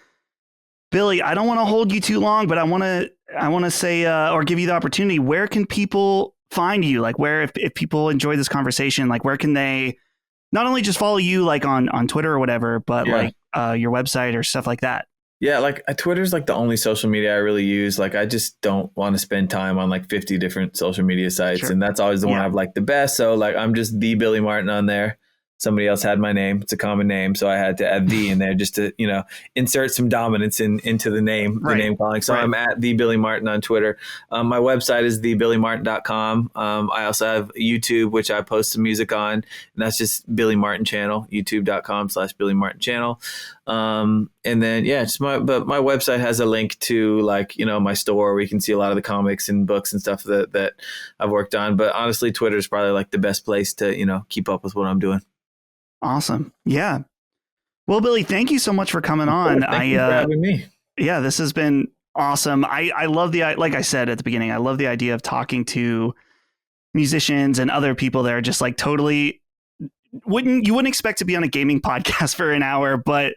Billy, I don't want to hold you too long, but I want to say, or give you the opportunity, where can people find you? Like, where, if people enjoy this conversation, like, where can they not only just follow you like on Twitter or whatever, but like your website or stuff like that? Yeah, like Twitter's like the only social media I really use. Like, I just don't want to spend time on like 50 different social media sites. Sure. And that's always the one I've liked the best. So like, I'm just the Billy Martin on there. Somebody else had my name. It's a common name. So I had to add the in there just to, you know, insert some dominance into the name, the name calling. So I'm at the Billy Martin on Twitter. My website is thebillymartin.com. I also have YouTube, which I post some music on, and that's just Billy Martin channel, youtube.com/Billy Martin channel. And then, yeah, but my website has a link to like, you know, my store where you can see a lot of the comics and books and stuff that I've worked on. But honestly, Twitter is probably like the best place to, you know, keep up with what I'm doing. Awesome. Yeah. Well, Billy, thank you so much for coming on. Thank you for having me. Yeah, this has been awesome. I love like I said at the beginning, I love the idea of talking to musicians and other people that are just like totally you wouldn't expect to be on a gaming podcast for an hour, but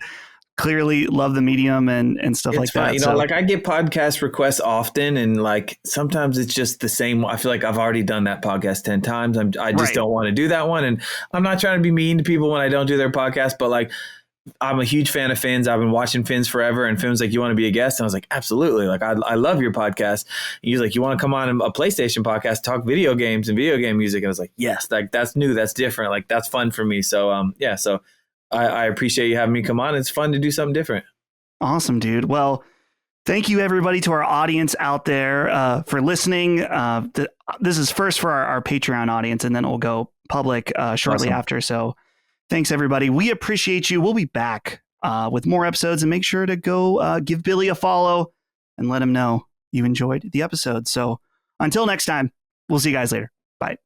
clearly love the medium and stuff like that. You know, like I get podcast requests often, and like sometimes it's just the same. I feel like I've already done that podcast 10 times. I just don't want to do that one. And I'm not trying to be mean to people when I don't do their podcast, but like, I'm a huge fan of Finn's. I've been watching Finn's forever, and Finn's like, you want to be a guest? And I was like, absolutely. Like, I love your podcast. And he's like, you want to come on a PlayStation podcast, talk video games and video game music? And I was like, yes, like that's new. That's different. Like, that's fun for me. So, yeah. So I appreciate you having me come on. It's fun to do something different. Awesome, dude. Well, thank you everybody to our audience out there for listening. This is first for our Patreon audience, and then it will go public shortly after. So thanks, everybody. We appreciate you. We'll be back with more episodes, and make sure to go give Billy a follow and let him know you enjoyed the episode. So until next time, we'll see you guys later. Bye.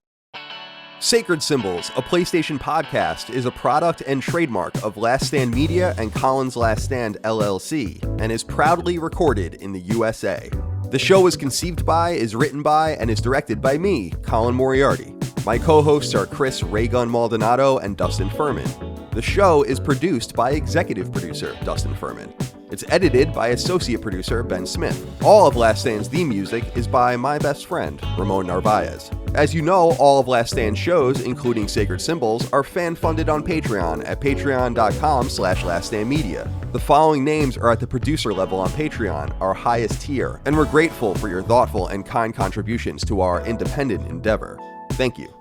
Sacred Symbols, a PlayStation podcast, is a product and trademark of Last Stand Media and Collins Last Stand LLC, and is proudly recorded in the USA. The show is conceived by, is written by, and is directed by me, Colin Moriarty. My co-hosts are Chris Raygun Maldonado and Dustin Furman. The show is produced by executive producer Dustin Furman. It's edited by associate producer Ben Smith. All of Last Stand's theme music is by my best friend, Ramon Narvaez. As you know, all of Last Stand's shows, including Sacred Symbols, are fan-funded on Patreon at patreon.com/laststandmedia. The following names are at the producer level on Patreon, our highest tier, and we're grateful for your thoughtful and kind contributions to our independent endeavor. Thank you.